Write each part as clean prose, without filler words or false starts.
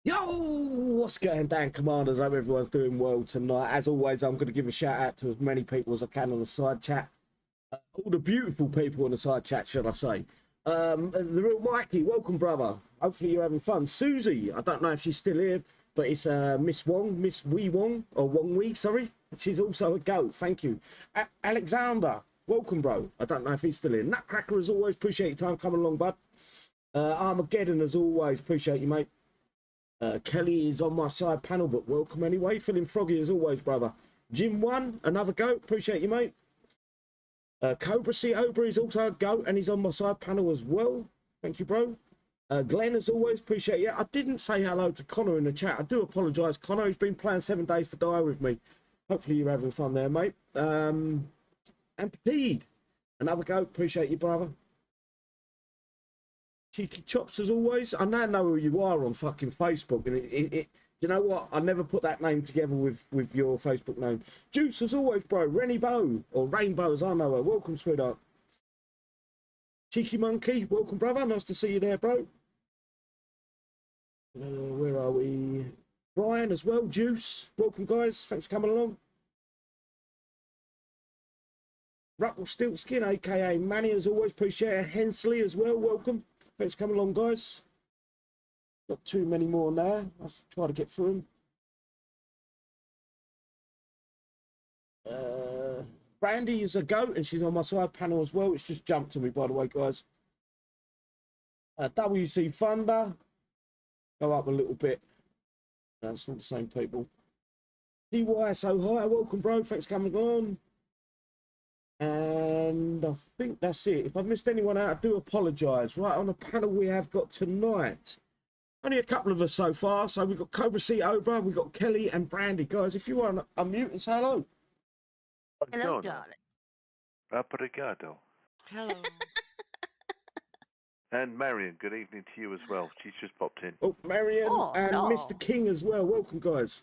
Yo, what's going down, Commanders? Hope everyone's doing well tonight. As always, I'm going to give a shout out to as many people as I can on the side chat. All the beautiful people on the side chat, should I say. The real Mikey, welcome, brother. Hopefully you're having fun. Susie, I don't know if she's still here, but it's Miss Wong, Miss Wee Wong, or Wong Wee, sorry. She's also a goat, thank you. Alexander, welcome, bro. I don't know if he's still in. Nutcracker, as always, appreciate your time coming along, bud. Armageddon, as always, appreciate you, mate. Kelly is on my side panel, but welcome anyway. Feeling froggy as always, brother. Jim One, another goat. Appreciate you, mate. Cobra C. Ober is also a goat, and he's on my side panel as well. Thank you, bro. Glenn, as always, appreciate you. I didn't say hello to Connor in the chat. I do apologise, Connor. He's been playing 7 Days to Die with me. Hopefully you're having fun there, mate. And Petite, another goat. Appreciate you, brother. Cheeky Chops, as always. I now know who you are on fucking Facebook, and you know what? I never put that name together with your Facebook name. Juice, as always, bro. Rennie Bow, or Rainbow, as I know her. Welcome, sweetheart. Cheeky Monkey, welcome, brother. Nice to see you there, bro. Where are we? Brian, as well. Juice, welcome, guys. Thanks for coming along. Ruckle Stiltskin, a.k.a. Manny, as always. Appreciate it. Hensley, as well. Welcome. Thanks for coming along, guys. Not too many more now. I'll try to get through them. Brandy is a goat, and she's on my side panel as well. It's just jumped to me, by the way, guys. WC Thunder. Go up a little bit. That's all the same people. TY So High. Welcome, bro. Thanks for coming on. And I think that's it. If I've missed anyone out, I do apologise. Right, on the panel we have got tonight, only a couple of us so far. So we've got Cobra C. Obra, we've got Kelly and Brandy. Guys, if you want to unmute and say hello. Hello, darling. Obrigado. Hello. And Marion, good evening to you as well. She's just popped in. Oh, Marion and no. Mr. King as well. Welcome, guys.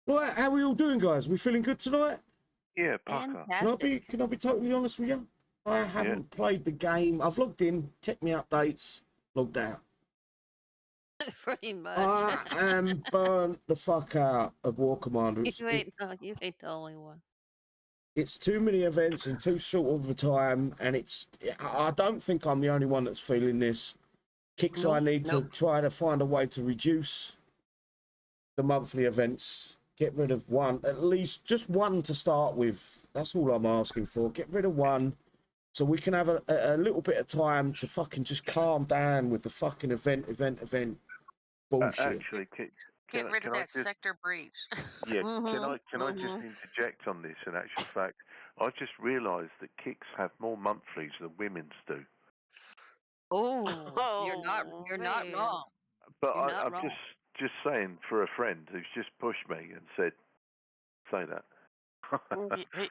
Right, how are we all doing, guys? We feeling good tonight? Yeah, Parker. Can I be totally honest with you? I haven't played the game. I've logged in, checked my updates, logged out. Pretty much. I am burnt the fuck out of War Commander. You ain't the only one. It's too many events in too short of a time, and I don't think I'm the only one that's feeling this. Kicks, I need to try to find a way to reduce the monthly events. Get rid of one, at least just one to start with. That's all I'm asking for. Get rid of one so we can have a little bit of time to fucking just calm down with the fucking event bullshit. Actually, Get rid of that sector breach. Yeah, can I just interject on this? In actual fact, I just realised that Kicks have more monthlies than women's do. Oh, you're not wrong. But I'm just saying for a friend who's just pushed me and said, say that.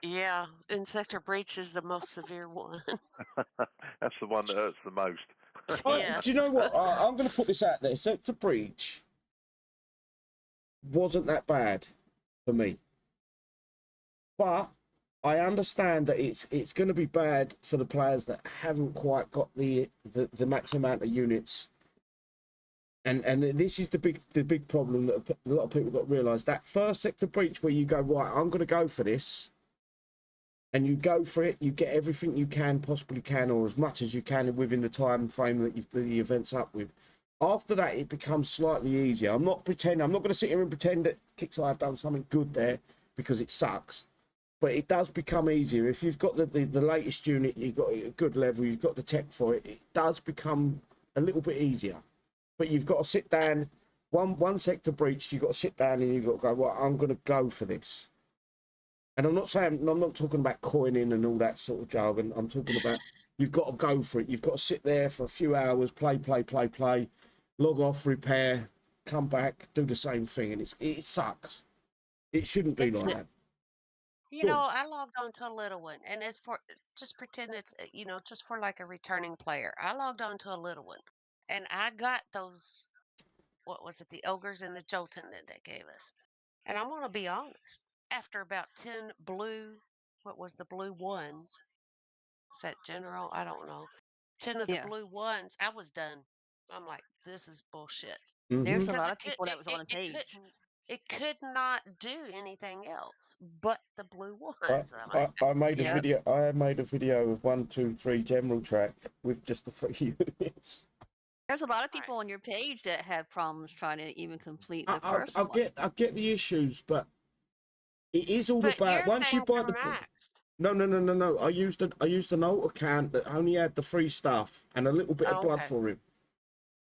Yeah, and sector breach is the most severe one. That's the one that hurts the most. Do you know what? I'm going to put this out there. Sector breach wasn't that bad for me, but I understand that it's going to be bad for the players that haven't quite got the max amount of units. And this is the big problem that a lot of people got to realise. That first sector breach where you go, right, I'm going to go for this, and you go for it, you get everything you possibly can, or as much as you can within the time frame that the event's up with. After that, it becomes slightly easier. I'm not going to sit here and pretend that Kicks I have done something good there, because it sucks. But it does become easier. If you've got the latest unit, you've got a good level, you've got the tech for it, it does become a little bit easier. But you've got to sit down, one sector breached, you've got to sit down and you've got to go, well, I'm going to go for this. And I'm not talking about coining and all that sort of jargon. I'm talking about you've got to go for it. You've got to sit there for a few hours, play, log off, repair, come back, do the same thing. And it sucks. It shouldn't be like that. You know, I logged on to a little one, and it's for, just pretend it's, just for like a returning player. I logged on to a little one, and I got those, what was it, the ogres and the Jotun that they gave us. And I'm going to be honest, after about 10 blue, what was the blue ones? Is that general? I don't know. 10 of the blue ones, I was done. I'm like, this is bullshit. There's a Because lot of people that was on the page. it could not do anything else but the blue ones. I'm like, I made a Yep. video. I made a video of 1, 2, 3 general track with just the 3 units. There's a lot of Right. people on your page that had problems trying to even complete the I first one. I get the issues, but it is all but about your once you things buy are the. maxed. No. I used an alt account that only had the free stuff and a little bit of blood Okay. for him.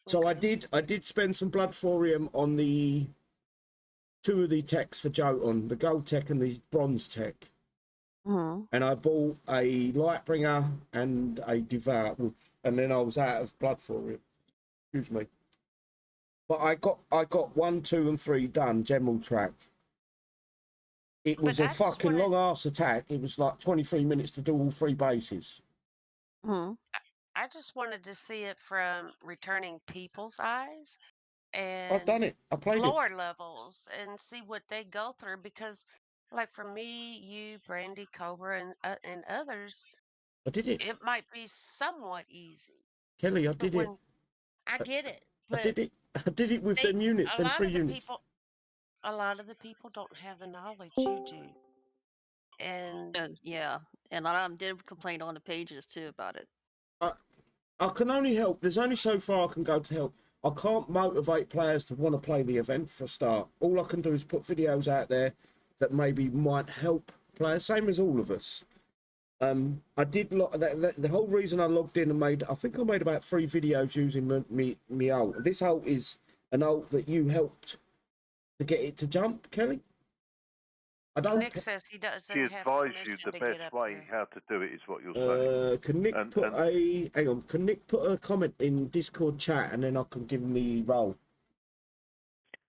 So I Okay. did spend some blood for him on the 2 of the techs for Jotun, the gold tech and the bronze tech. Mhm. And I bought a Lightbringer and a Devout, and then I was out of blood for him. Excuse me. But I got 1, 2, and 3 done general track. It But was a I just fucking wanted, long ass attack. It was like 23 minutes to do all 3 bases. Mhm. I just wanted to see it from returning people's eyes I've done and it. I played it. lower levels and see what they go through because, like for me, you, Brandy, Cobra, and others, I did it. it might be somewhat easy. Kelly, I But did it. when I get it, I but did it. I did it with they, them units, a them lot 3 of the units. people, a lot of the people don't have the knowledge you do, and Yeah, and a lot of them did complain on the pages too about it. I can only help. There's only so far I can go to help. I can't motivate players to want to play the event for a start. All I can do is put videos out there that maybe might help players, same as all of us. I did the whole reason I logged in and I think I made about 3 videos using me alt. This alt is an alt that you helped to get it to jump, Kelly. I don't. Nick says he doesn't She have advised you permission the to get best up way here. how to do it is what you're saying. Can Nick And- put and- a hang on? Can Nick put a comment in Discord chat and then I can give him the role?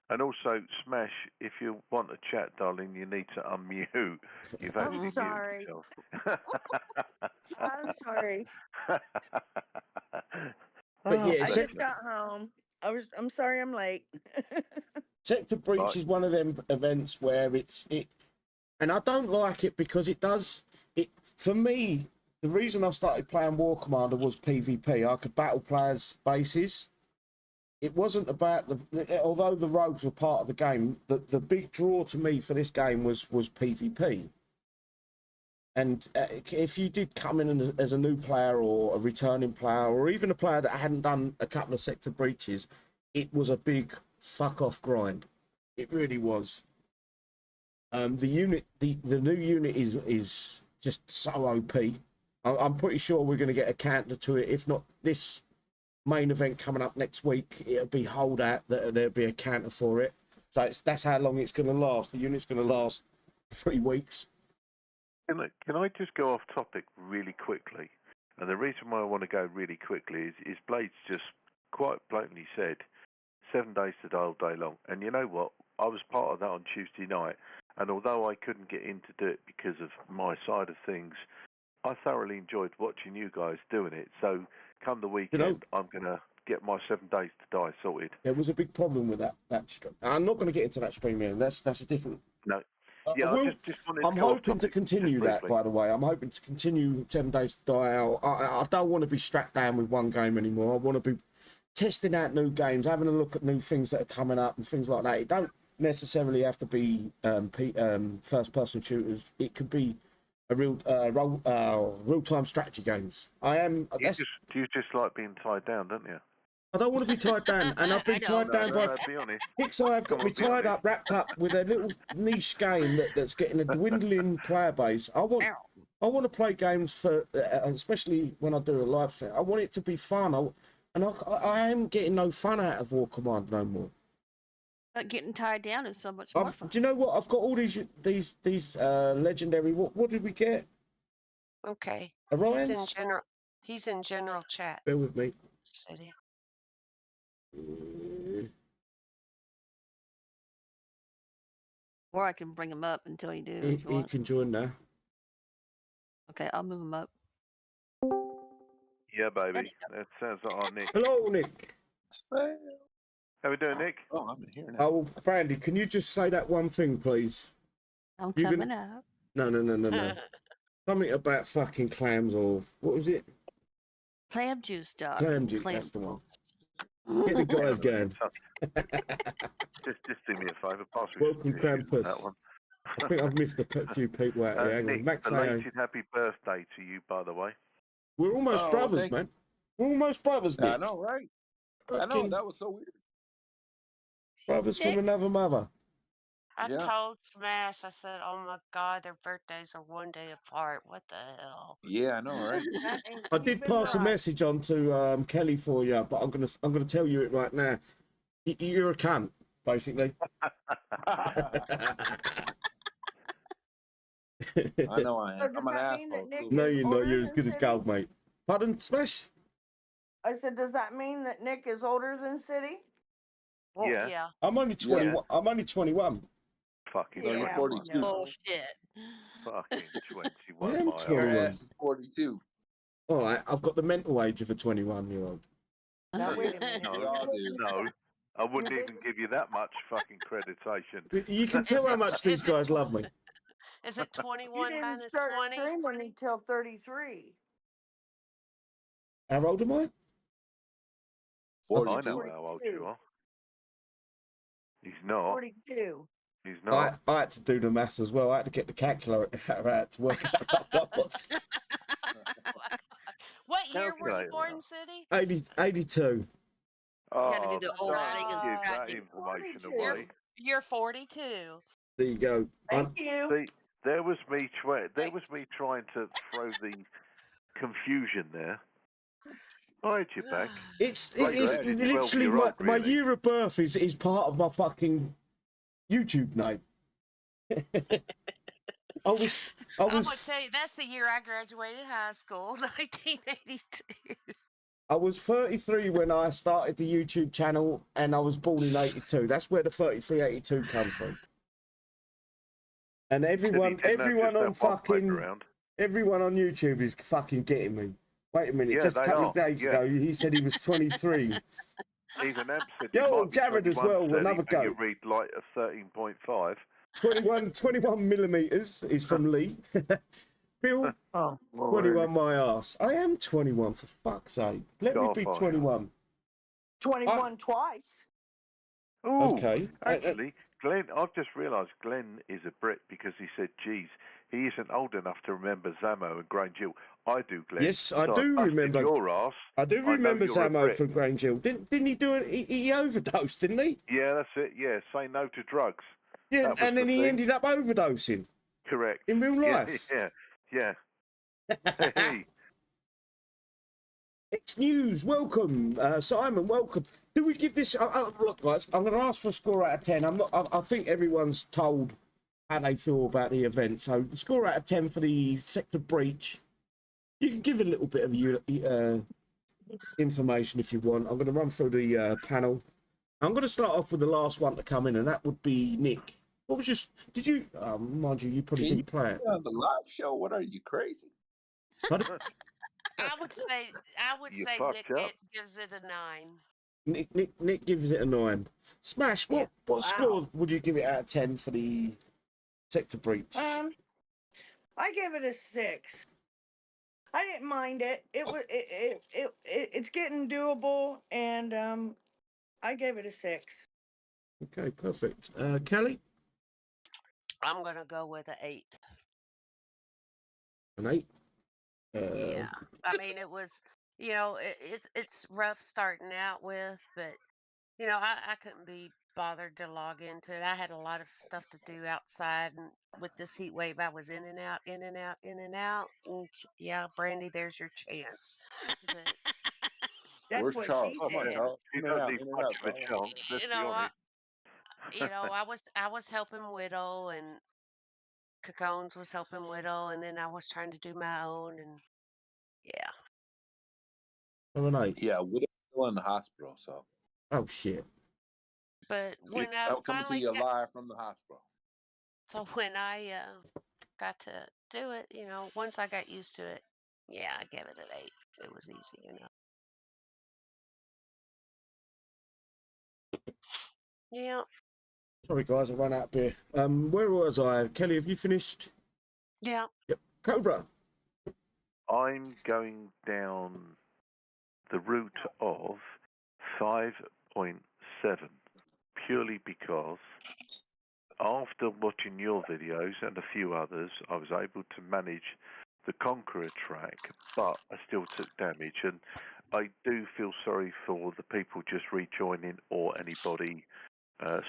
And also, Smash, if you want to chat, darling, you need to unmute. You've I'm actually sorry. muted I'm sorry. yourself. But yeah, I bless just you. got home. I'm sorry I'm late. Sector Breach Right. is one of them events where and I don't like it because it does it for me. The reason I started playing War Commander was PvP. I could battle players' bases. It wasn't about although the rogues were part of the game. The big draw to me for this game was PvP. And if you did come in as a new player or a returning player or even a player that hadn't done a couple of sector breaches, it was a big fuck off grind. It really was. The unit, the new unit is just so OP. I'm pretty sure we're going to get a counter to it. If not this main event coming up next week, it'll be holdout that there'll be a counter for it. So that's how long it's going to last. The unit's going to last 3 weeks. Can I just go off topic really quickly? And the reason why I want to go really quickly is Blades just quite blatantly said 7 days to die all day long. And you know what? I was part of that on Tuesday night. And although I couldn't get in to do it because of my side of things, I thoroughly enjoyed watching you guys doing it. So come the weekend, I'm going to get my 7 days to die sorted. There was a big problem with that stream. I'm not going to get into that stream here. That's a different. No. Yeah, I just wanted I'm to go off hoping to topic continue just that, briefly. by the way. I'm hoping to continue 7 days to die out. I don't want to be strapped down with one game anymore. I want to be testing out new games, having a look at new things that are coming up and things like that. It don't necessarily have to be first-person shooters. It could be a real-time strategy games. You just like being tied down, don't you? I don't want to be tied down, and I've been tied down by. Be honest. Pixar have got Come me on, be tied honest. up, wrapped up with a little niche game that's getting a dwindling player base. I want to play games for, especially when I do a live stream. I want it to be fun. I am getting no fun out of War Command no more. But getting tied down is so much more fun. Do you know what? I've got all these legendary. What did we get? Okay. Orions? He's in general chat. Bear with me. City. Or I can bring him up until you do. If you He want. can join now. Okay, I'll move him up. Yeah, baby. That sounds like our Nick. Hello, Nick. How we doing, Nick? Oh, I'm in here now. Oh, Brandy, can you just say that one thing, please? I'm You coming up. No. Something about fucking clams or what was it? Clam juice, dog. Clam juice. That's the one. Get the guys going. Just do me a favour. Pass me Welcome, some tissues on that Krampus. one. I think I've missed a few people out here. Hang on. Nick, Max, belated happy birthday to you, by the way. we're almost Oh, brothers, thank man. We're almost brothers, you. I Nick. know, right? I know, Fucking that was so weird. brothers from Nick? another mother. I Yeah. told Smash, I said, oh my God, their birthdays are one day apart. What the hell? Yeah, I know, right? That ain't I did even pass a right. message on to Kelly for you, but I'm gonna tell you it right now. You're a cunt, basically. I know I So am. does I'm an that mean that asshole, Nick too. No, is you're not. You're older as than good as City? gold, mate. Pardon, Smash? I said, does that mean that Nick is older than City? Yeah. Yeah. I'm only 21. Yeah. I'm only 21. Fucking No, you're Yeah, 21. 42. Bullshit. Fucking I 21. am my 21. Your old. ass is 42. All right, I've got the mental age of a 21-year-old. Now wait a minute. No, We all do. no. I wouldn't Your even biggest- give you that much fucking creditation. You can tell how much these Is it guys love me. Is it You 21 didn't minus start 20? streaming until 33. How old am I? I 42. know how old you are. He's not. 42. He's not. I had to do the maths as well. I had to get the calculator out to work out what What year were you Calculator born, now. City? 82. You had to do Oh, the old don't adding and give that subtracting. information 42. away. You're 42. There you go. Thank you. See, there was me trying to throw the confusion there. I had your back. It's Like it's that, it's literally 12-year-old, my really. year of birth is part of my fucking YouTube name. I was I'm gonna tell you, that's the year I graduated high school, 1982. I was 33 when I started the YouTube channel, and I was born in 82. That's where the 3382 come from. And everyone on fucking everyone on YouTube is fucking getting me. Wait a minute, Yeah, just a they couple are, of days yeah. ago, he said he was 23. Even Amp said Yo, you might be Jared as 21, well, Steady, another and go. you read like a 13.5. 21 millimeters is from Lee. Bill, Oh, 21 my ass. I am 21, for fuck's sake. Let me be Starfire. 21. 21 twice. Ooh, Okay. actually, Glenn, I've just realised Glenn is a Brit because he said, geez, he isn't old enough to remember Zamo and Grange Hill. I do, Glenn. Yes, I So do busted remember. your ass. I do know remember you're a Zamo Brit. from Grange Hill. Didn't he do it? He overdosed, didn't he? Yeah, that's it. Yeah, say no to drugs. Yeah, That was and then the he thing. ended up overdosing Correct. in real Yeah, life. yeah. Hey. X News, welcome. Simon, welcome. Do we give this? Look, guys, I'm going to ask for a score out of 10. I think everyone's told how they feel about the event. So, the score out of 10 for the sector breach. You can give a little bit of information if you want. I'm going to run through the panel. I'm going to start off with the last one to come in, and that would be Nick. What was your? Did you? Mind you, you probably Can didn't play it. On the live show, what are you, crazy? I would You say fucked Nick up. gives it a 9. Nick gives it a 9. Smash. What Wow. score would you give it out of 10 for the sector breach? I give it a 6. I didn't mind it. It's getting doable, and I gave it a 6. Okay, perfect. Kelly, I'm gonna go with an 8. an 8. Yeah, I mean it was, it's rough starting out with, but I couldn't be bothered to log into it. I had a lot of stuff to do outside, and with this heat wave, I was in and out, in and out, in and out. And yeah, Brandy, there's your chance. But, That's Where's what Charles? she Come on, said. Charles. You In and don't out, need in and much out, of a Charles. chance, let's you be know, honest. I was helping Widow, and Cacones was helping Widow, and then I was trying to do my own, and yeah. Or an 8. Yeah, Widow's still in the hospital, so. Oh, shit. But when I I'm coming to finally you got, live from the hospital. so when I got to do it, once I got used to it, yeah, I gave it an 8. It was easy enough. Yeah, Sorry, guys, I ran out of beer. Where was I? Kelly, have you finished? yeah. Yep. Cobra. I'm going down the route of 5.7, purely because after watching your videos and a few others, I was able to manage the Conqueror track, but I still took damage. And I do feel sorry for the people just rejoining or anybody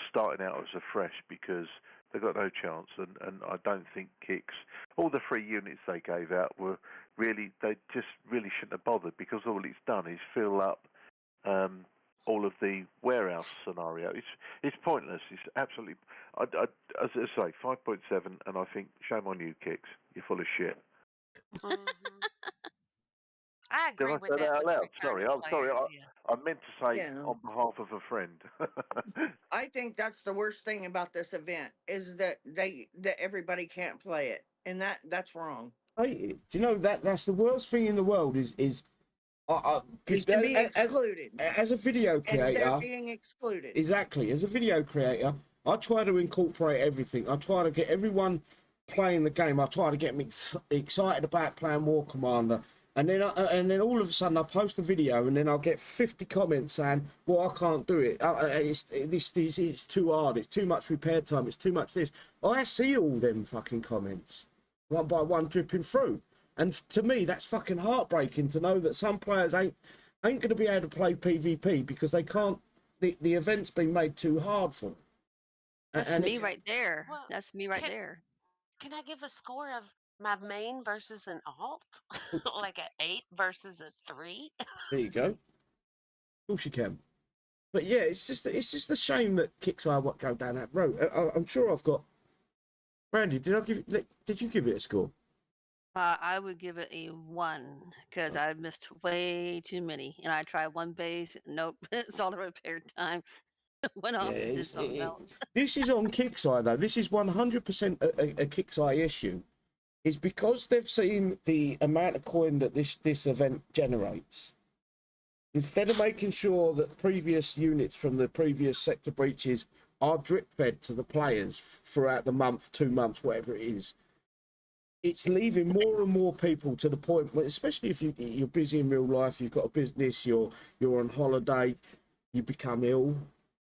starting out as a fresh, because they got no chance. And I don't think Kicks, all the free units they gave out were really, they just really shouldn't have bothered, because all it's done is fill up all of the warehouse scenario. It's pointless. It's absolutely. As I say, 5.7, and I think shame on you, Kicks. You're full of shit. Mhm. I Did agree I with say that that out with the loud? Sorry, returning I'm sorry. players. Yeah. I meant to say Yeah. on behalf of a friend. I think that's the worst thing about this event is that everybody can't play it, and that's wrong. Do you know that's the worst thing in the world is Is to be excluded, as a video and they're creator. being excluded. Exactly. As a video creator, I try to incorporate everything. I try to get everyone playing the game. I try to get them excited about playing War Commander. And then all of a sudden I post a video and then I'll get 50 comments saying, well, I can't do it. It's too hard. It's too much repair time. It's too much this. I see all them fucking comments one by one dripping through. And to me, that's fucking heartbreaking to know that some players ain't going to be able to play PvP because they can't. The event's been made too hard for them. That's me right there. Well, That's me right can there. can I give a score of my main versus an alt? Like an 8 versus a 3? There you go. Of course you can. But yeah, it's just a shame that Kickstarter what go down that road. I'm sure I've got. Brandy, did you give it a score? I would give it a 1 because I missed way too many, and I tried one base. Nope, it's all the repair time. Went off and did something else. This is on Kickstarter though. This is 100% a Kickstarter issue. Is because they've seen the amount of coin that this event generates. Instead of making sure that previous units from the previous sector breaches are drip fed to the players throughout the month, 2 months, whatever it is, it's leaving more and more people to the point where, especially if you're busy in real life, you've got a business, you're on holiday, you become ill,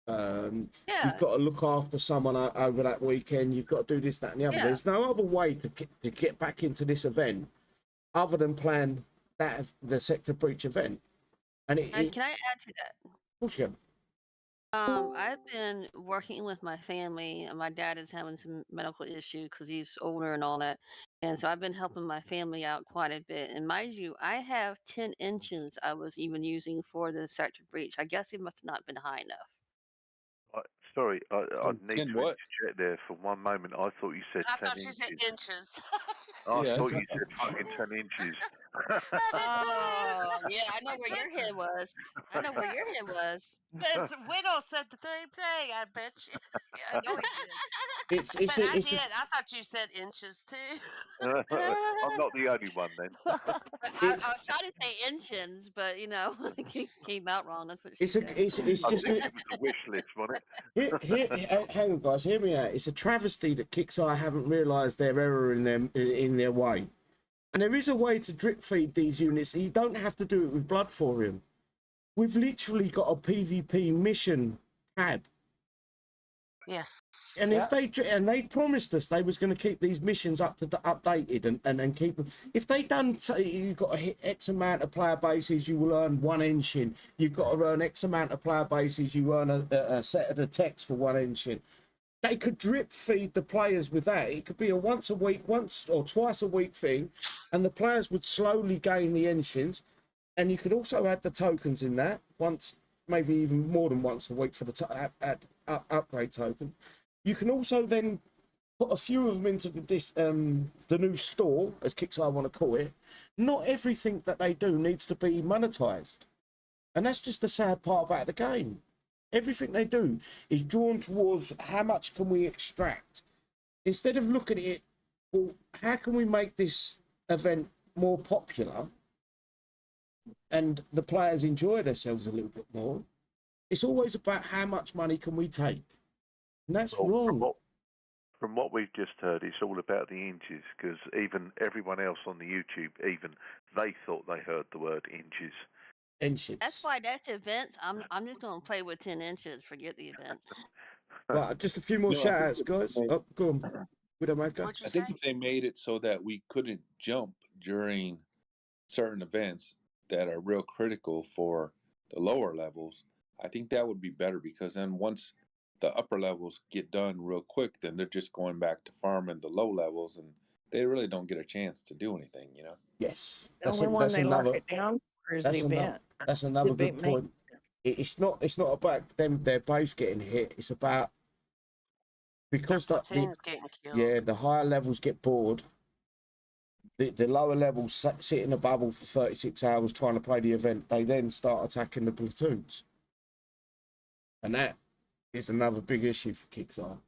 you've got to look after someone over that weekend, you've got to do this, that, and the other. There's no other way to get back into this event other than plan the sector breach event. And can I add to that? Of course you can. I've been working with my family, and my dad is having some medical issue because he's older and all that. And so I've been helping my family out quite a bit. And mind you, I have 10 inches I was even using for the sector breach. I guess it must have not been high enough. Sorry, I need to what? interject there for one moment. I thought you said I 10 thought she inches. said inches. I Yeah. thought you said fucking 10 inches. Oh, yeah, I know where your head was. I know where your head was. Because Widow said the same thing, I bet you. I know he did. It's But I did. I thought you said inches too. I'm not the only one then. I was trying to say inches, but you know, it came out wrong. That's what she it's said. it's I just think it was a wish list, wasn't it? hang on, guys, hear me out. It's a travesty that Kickstarter haven't realised their error in their way. And there is a way to drip feed these units. You don't have to do it with Blood Thorium. We've literally got a PvP mission tab. Yes. And if they promised us they was going to keep these missions updated and keep them. If they done say you've got to hit X amount of player bases, you will earn 1 engine. You've got to earn X amount of player bases, you earn a set of the text for 1 engine. They could drip feed the players with that. It could be a once or twice a week thing, and the players would slowly gain the engines. And you could also add the tokens in that once, maybe even more than once a week for the upgrade token. You can also then put a few of them into the new store, as Kickstarter want to call it. Not everything that they do needs to be monetized, and that's just the sad part about the game. Everything they do is drawn towards how much can we extract, instead of looking at it, well, how can we make this event more popular and the players enjoy themselves a little bit more. It's always about how much money can we take, and that's wrong. From what we've just heard, it's all about the inches, because even everyone else on the YouTube, even they thought they heard the word inches. That's inches. why that's events. I'm just gonna play with 10 inches. Forget the event. Right, just a few more No, I shout think outs, if guys. they made, Oh, go on, Widowmaker. What'd you I think say? if they made it so that we couldn't jump during certain events that are real critical for the lower levels, I think that would be better, because then once the upper levels get done real quick, then they're just going back to farming the low levels, and they really don't get a chance to do anything, you know? Yes, The only one they lock another. it down for is the That's another. event. That's another The good point. It's not about them their base getting hit. It's about because Their the platoon's getting killed. yeah the higher levels get bored. The lower levels sit in a bubble for 36 hours trying to play the event. They then start attacking the platoons, and that is another big issue for Kickstarter.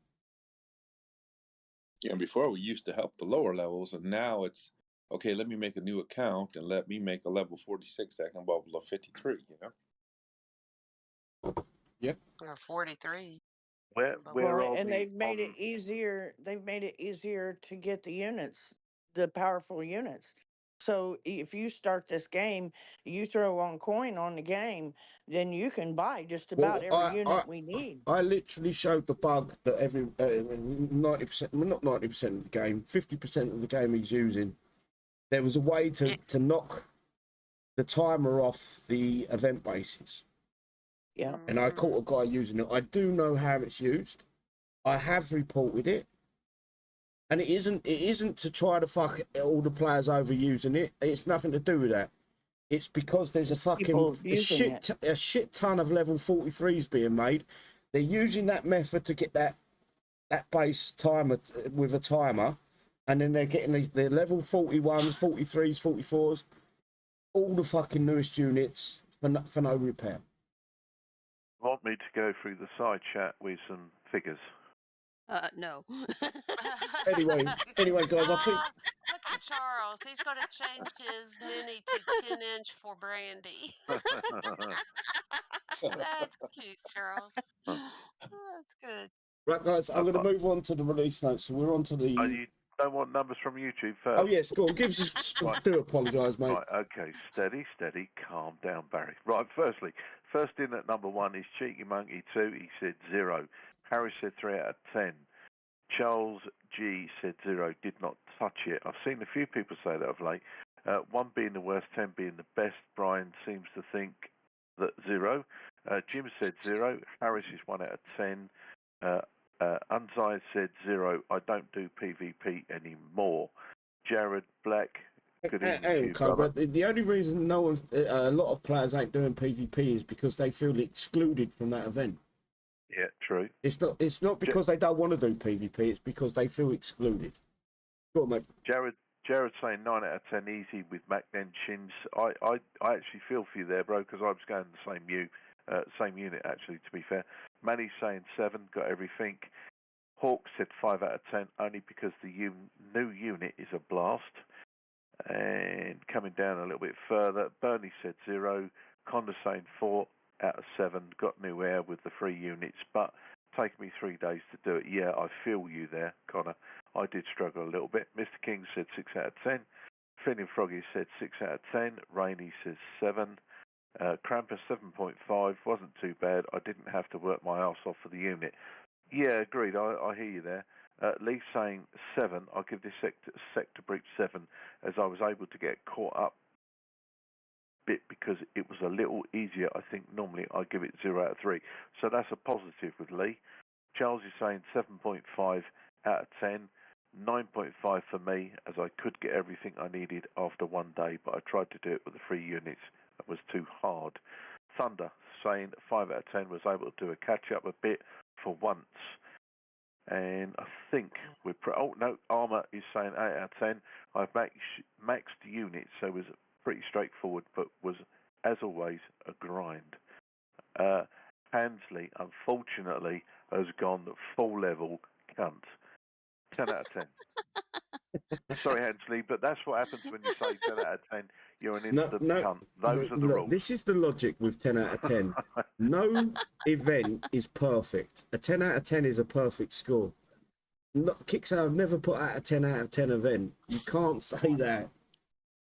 Yeah, before we used to help the lower levels, and now it's okay. Let me make a new account and let me make a level 46 that can bubble a 53. You know. Yep. Or 43. Where Well, are and we they've made on? it easier. They've made it easier to get the units, the powerful units. So if you start this game, you throw one coin on the game, then you can buy just about Well, every unit we need. I literally showed the bug that every 90%, well, not 90% of the game, 50% of the game he's using. There was a way to knock the timer off the event bases. Yeah. And I caught a guy using it. I do know how it's used. I have reported it. And it isn't to try to fuck all the players over using it. It's nothing to do with that. It's because there's a fucking a shit ton of level 43s being made. They're using that method to get that base timer with a timer, and then they're getting the level 41s, 43s, 44s, all the fucking newest units for no repair. Want me to go through the side chat with some figures? No. Anyway, guys, I think. Look at Charles. He's going to change his mini to 10-inch for Brandy. That's cute, Charles. That's good. Right, guys, I'm going to move on to the release notes. So we're on to the. Oh, you don't want numbers from YouTube first? Oh yes, go on. Give us. Right. Do apologise, mate. Right, okay, steady, calm down, Barry. Right, first in at number 1 is Cheeky Monkey 2. He said 0. Harry said 3 out of 10. Charles G said 0. Did not touch it. I've seen a few people say that of late. 1 being the worst, 10 being the best. Brian seems to think that 0. Jim said 0. Harris is 1 out of 10. Unzai said 0. I don't do PvP anymore. Jared Black. Good evening to you, Cobra. brother. The only reason a lot of players ain't doing PvP is because they feel excluded from that event. Yeah, true. It's not because they don't want to do PvP. It's because they feel excluded. Go on, mate. Jared saying 9 out of 10 easy with Mac Denshins. I actually feel for you there, bro, because I was going the same unit actually. To be fair, Manny's saying 7, got everything. Hawk said 5 out of 10 only because the new unit is a blast. And coming down a little bit further, Bernie said 0. Conda saying 4 out of 7. Got new air with the 3 units, but taken me 3 days to do it. Yeah, I feel you there, Connor. I did struggle a little bit. Mr. King said 6 out of 10. Finn and Froggy said 6 out of 10. Rainey says 7. Krampus 7.5. Wasn't too bad. I didn't have to work my ass off for the unit. Yeah, agreed. I hear you there. Lee saying 7. I'll give this sector breach 7, as I was able to get caught up a bit because it was a little easier. I think normally I give it 0 out of 3. So that's a positive with Lee. Charles is saying 7.5 out of 10. 9.5 for me, as I could get everything I needed after 1 day, but I tried to do it with the 3 units. It was too hard. Thunder saying 5 out of 10, was able to do a catch-up a bit for once. And I think we're... oh, no, Armour is saying 8 out of 10. I've maxed units, so it was pretty straightforward, but was, as always, a grind. Hansley, unfortunately, has gone full level cunt. 10 out of 10. Sorry, Hansley, but that's what happens when you say 10 out of 10. You're an instant cunt. Those are the rules. This is the logic with 10 out of 10. No event is perfect. A 10 out of 10 is a perfect score. Kickstarter have never put out a 10 out of 10 event. You can't say that.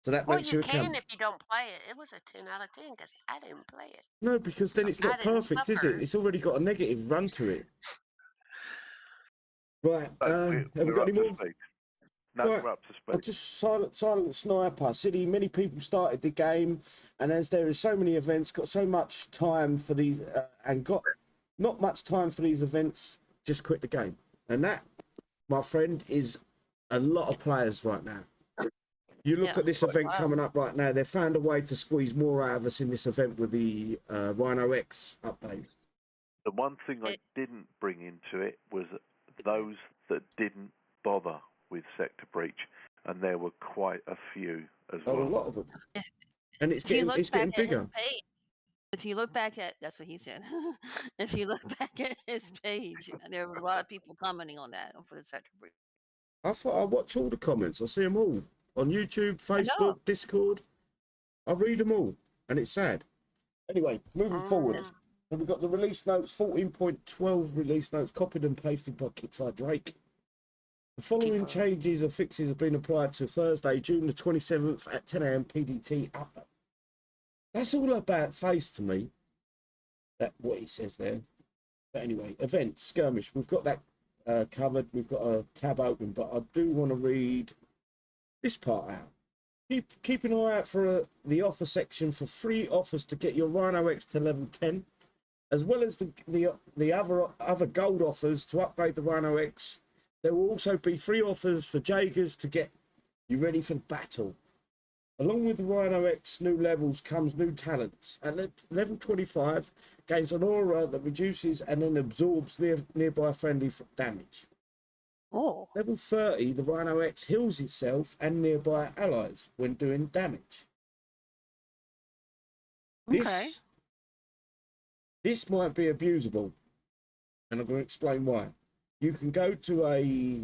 So that Well, makes you you a can camp. if you don't play it. It was a 10 out of 10 because I didn't play it. No, because then So it's I not didn't perfect, is it? suffer. It's already got a negative run to it. Right. So Have we we're got any up to more? speed. No, Right. we're up to I speed. just silent sniper city. Many people started the game, and as there is so many events, got so much time for these, and got not much time for these events, just quit the game. And that, my friend, is a lot of players right now. You look Yeah. at this event Wow. coming up right now. They found a way to squeeze more out of us in this event with the Rhino X update. The one thing I didn't bring into it was those that didn't bother with sector breach, and there were quite a few as A well. lot of them, and it's If you getting look back at bigger. his page, if you look back at that's what he said. If you look back at his page, there was a lot of people commenting on that for the sector breach. I thought I watch all the comments. I see them all on YouTube, I know. Facebook, Discord. I read them all, and it's sad. Anyway, moving forward, we've got the release notes, 14.12 release notes, copied and pasted by Kickside Drake. The following changes or fixes have been applied to Thursday, June the 27th at 10 AM PDT. That's all about face to me. That what he says there. But anyway, events, skirmish. We've got that covered. We've got a tab open, but I do want to read this part out. Keep an eye out for the offer section for free offers to get your Rhino X to level 10, as well as the other gold offers to upgrade the Rhino X. There will also be free offers for Jaegers to get you ready for battle. Along with the Rhino X new levels comes new talents. At level 25, gains an aura that reduces and then absorbs nearby friendly damage. Oh. Level 30, the Rhino X heals itself and nearby allies when doing damage. Okay. This might be abusable, and I'm going to explain why. You can go to a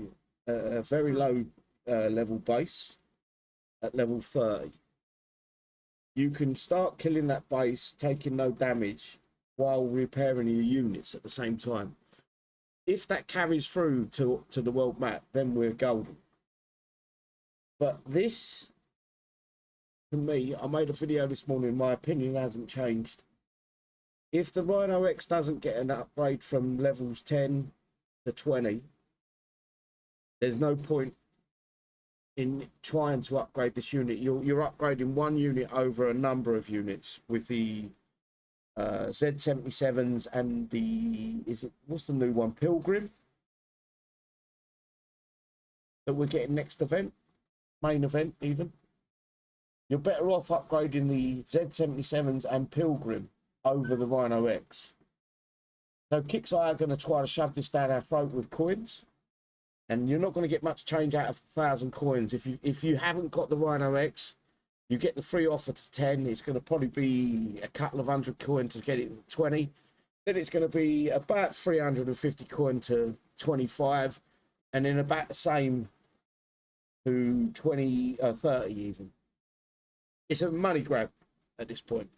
very low level base at level 30. You can start killing that base, taking no damage, while repairing your units at the same time. If that carries through to the world map, then we're golden. But this, to me, I made a video this morning, my opinion hasn't changed. If the Rhino X doesn't get an upgrade from levels 10 to 20, there's no point in trying to upgrade this unit. You're upgrading one unit over a number of units with the Z77s and what's the new one, Pilgrim, that we're getting next event, main event even. You're better off upgrading the Z77s and Pilgrim over the Rhino X. So Kix and I are going to try to shove this down our throat with coins, and you're not going to get much change out of 1,000 coins. If you haven't got the Rhino X, you get the free offer to 10. It's going to probably be a couple of 100 coins to get it to 20. Then it's going to be about 350 coin to 25, and then about the same to 30 even. It's a money grab at this point.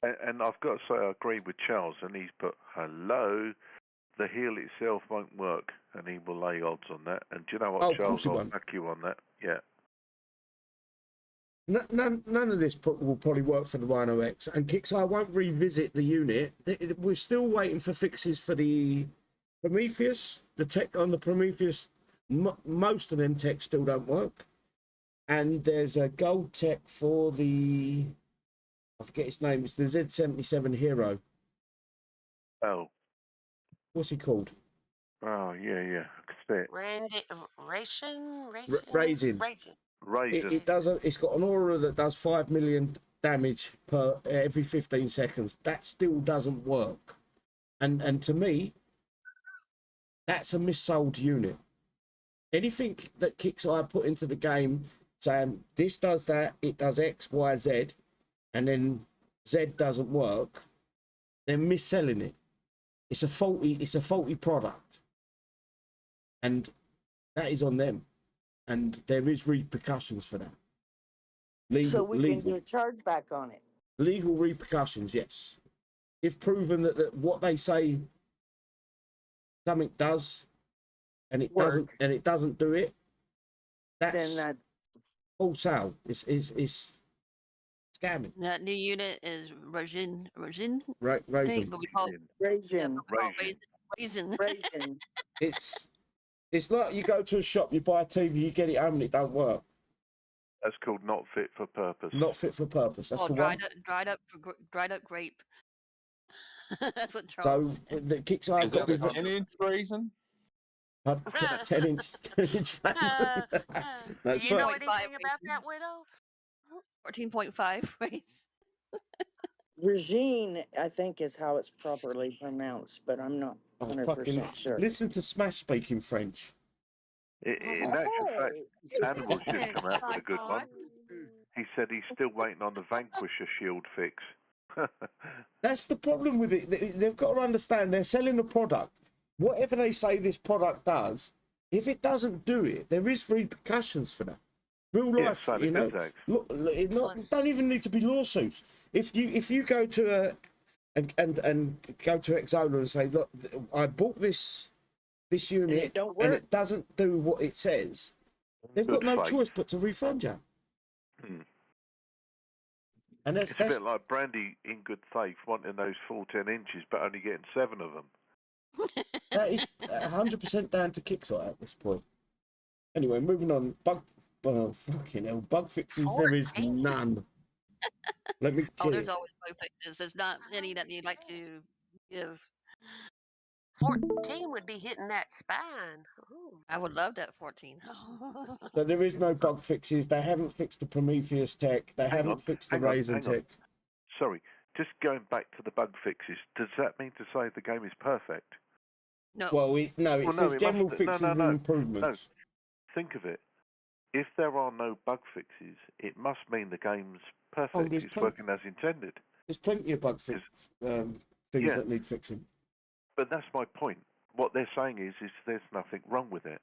And I've got to say, I agree with Charles, and he's put, hello, the heal itself won't work, and he will lay odds on that. And do you know what, Oh, Charles, I'll won't. back you on that. Yeah. None of this will probably work for the Rhino X, and Kixeye won't revisit the unit. We're still waiting for fixes for the Prometheus. The tech on the Prometheus, most of them techs still don't work. And there's a gold tech for the, I forget his name, it's the Z77 Hero. Oh. What's he called? Oh, yeah, I can see it. Raisin. It's got an aura that does 5 million damage per every 15 seconds. That still doesn't work. And to me, that's a missold unit. Anything that Kixeye put into the game saying this does that, it does X, Y, Z, and then Z doesn't work, they're mis-selling it. It's a faulty product. And that is on them. And there is repercussions for that. So we can do a chargeback on it. Legal repercussions, yes. If proven that what they say something does and it doesn't do it, that's All sale. It's scamming. That new unit is Rajin, Right, I think, Raven. but we call it, Raisin. but we call it Raisin. Raisin. It's like you go to a shop, you buy a TV, you get it home, and it don't work. That's called not fit for purpose. Not fit for purpose. That's Oh, the one. dried up grape. That's what So Charles said. the Kickstarter Is got that me a 10-inch raisin? 10-inch Raisin. That's Do you know fine. anything about that, Widow? 14.5 race. Regine, I think, is how it's properly pronounced, but I'm not Oh, 100% sure. listen to Smash speaking French. In actual fact, Animal should come out with a good one. He said he's still waiting on the Vanquisher shield fix. That's the problem with it. They've got to understand they're selling a product. Whatever they say this product does, if it doesn't do it, there is repercussions for that. Real life, Yeah, you know. Look, don't even need to be lawsuits. If you go to and go to Exola and say, look, I bought this unit and it doesn't do what it says, they've got no choice but to refund you. And it's a bit like Brandy in good faith wanting those full 10 inches but only getting 7 of them. That is 100% down to Kickstarter at this point. Anyway, moving on. Fucking hell, bug fixes, there is none. Let me there's always bug fixes. There's not any that you'd like to give. 14 would be hitting that spine. Ooh. I would love that 14. So there is no bug fixes. They haven't fixed the Prometheus tech. They haven't fixed the Raisin tech. Sorry, just going back to the bug fixes, does that mean to say the game is perfect? No. Well, it says general fixes and improvements. No. Think of it. If there are no bug fixes, it must mean the game's perfect. It's working as intended. There's plenty of bug things that need fixing. But that's my point. What they're saying is there's nothing wrong with it.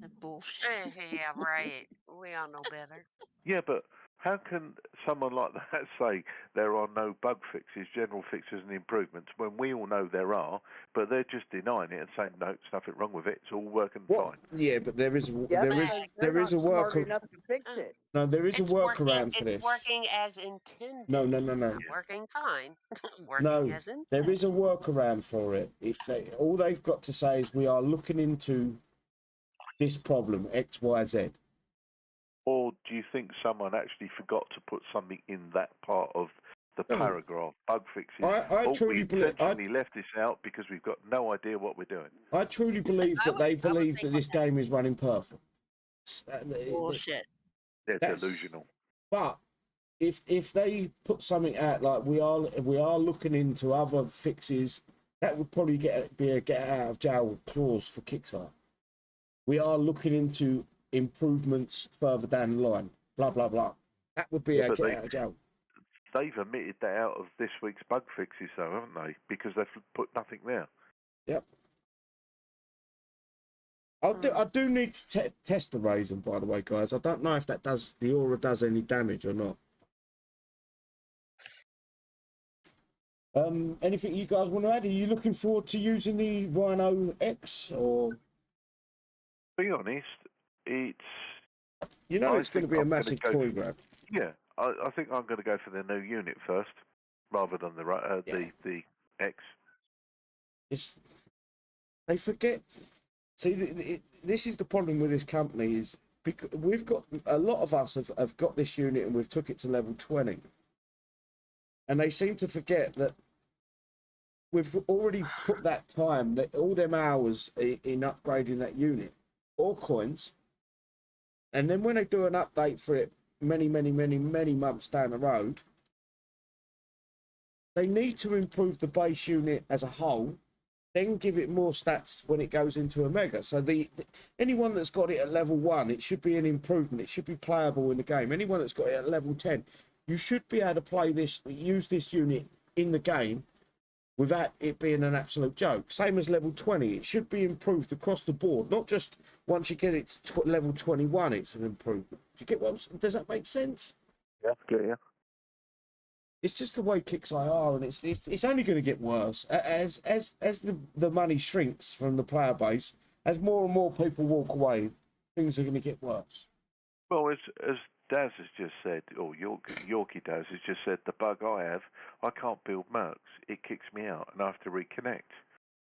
That's bullshit. Yeah, right. We all know better. Yeah, but how can someone like that say there are no bug fixes, general fixes and improvements, when we all know there are, but they're just denying it and saying, no, there's nothing wrong with it, it's all working fine. Yeah, but there is a smart enough to fix it. No, there is a workaround for this. It's working as intended. No. Working fine. Working as intended. There is a workaround for it. All they've got to say is we are looking into this problem, X, Y, Z. Or do you think someone actually forgot to put something in that part of the paragraph? Bug fixes. I truly believe. We left this out because we've got no idea what we're doing. I truly believe that they believe that this game is running perfect. Bullshit. They're delusional. But if they put something out like we are looking into other fixes, that would probably be a get out of jail clause for Kickstarter. We are looking into improvements further down the line, blah blah blah. That would be a get out of jail. They've omitted that out of this week's bug fixes, though, haven't they? Because they've put nothing there. Yep. I do need to test the Raisin, by the way, guys. I don't know if the aura does any damage or not. Anything you guys want to add? Are you looking forward to using the Rhino X or? Be honest, it's it's going to be a massive coin grab. Yeah, I think I'm going to go for the new unit first, rather than the X. They forget. See, this is the problem with this company is because we've got a lot of us have got this unit and we've took it to level 20, and they seem to forget that we've already put that time, that all them hours in upgrading that unit or coins, and then when they do an update for it many months down the road, they need to improve the base unit as a whole, then give it more stats when it goes into a mega. So anyone that's got it at level 1, it should be an improvement. It should be playable in the game. Anyone that's got it at level 10, you should be able to use this unit in the game without it being an absolute joke. Same as level 20, it should be improved across the board, not just once you get it to level 21, it's an improvement. Do you get does that make sense? Yeah. It's just the way Kickstarter are, and it's only going to get worse as the money shrinks from the player base. As more and more people walk away, things are going to get worse. Well, as Daz has just said, or Yorkie Daz has just said, the bug I have, I can't build mercs. It kicks me out, and I have to reconnect.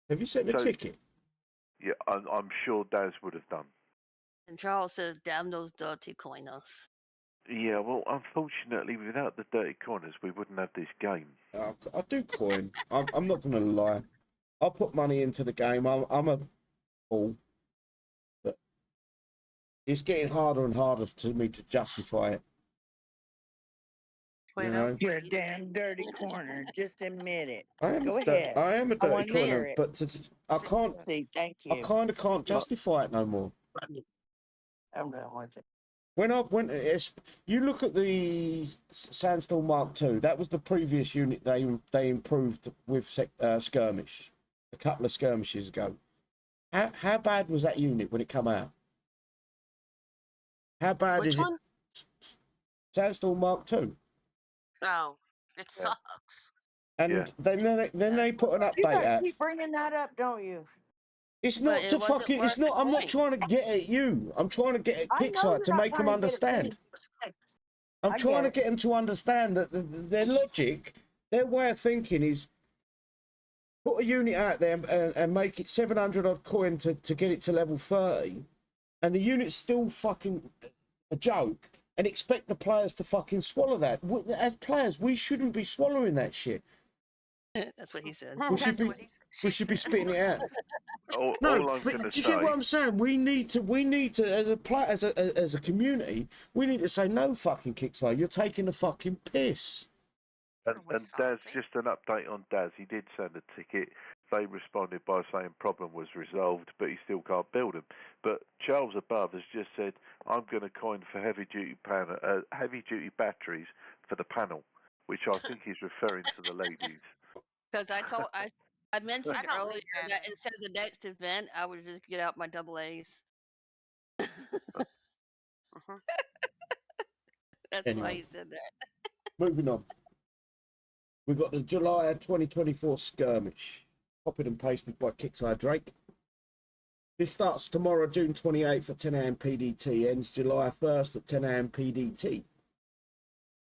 Have you sent a ticket? Yeah, I'm sure Daz would have done. And Charles says, "Damn those dirty coiners." Yeah, well, unfortunately, without the dirty corners, we wouldn't have this game. I do coin. I'm not going to lie. I'll put money into the game. I'm a fool. But it's getting harder and harder to me to justify it. You know? You're a damn dirty corner. Just admit it. I am Go a ahead. I am a I want dirty to hear corner, it. but I can't. See, thank I you. kind of can't justify it no more. I'm done with it. When you look at the Sandstorm MKII, that was the previous unit they improved with Skirmish a couple of skirmishes ago. How bad was that unit when it come out? How bad Which is one? it? Sandstorm MKII. Oh, it sucks. And then they put an You update gotta out. keep bringing that up, don't you? It's But not it to wasn't fucking. It's worth the not. I'm not coin. trying to get at you. I'm trying to get at I know Kickside you're to not make them trying to get understand. it. I'm I trying to get get them to understand that their logic, their way of thinking is put a unit out there and make it 700 odd coin to get it to level 30, and the unit's still fucking a joke, and expect the players to fucking swallow that. As players, we shouldn't be swallowing that shit. That's what he said. We should That's be. what he, We she should be said. spitting it out. All No, I'm going but to do you get what say, I'm saying? We need to, as a player, as a community, we need to say no fucking Kickstarter. You're taking the fucking piss. and We Daz, salty. just an update on Daz. He did send a ticket. They responded by saying problem was resolved, but he still can't build them. But Charles above has just said, I'm going to coin for heavy duty batteries for the panel, which I think he's referring to the ladies. Because I mentioned I don't earlier need that batteries. instead of the next event, I would just get out my double A's. Mhm. That's why Anyway. he said that. Moving on. We've got the July 2024 Skirmish, copied and pasted by Kickside Drake. This starts tomorrow, June 28th at 10 AM PDT, ends July 1st at 10 AM PDT.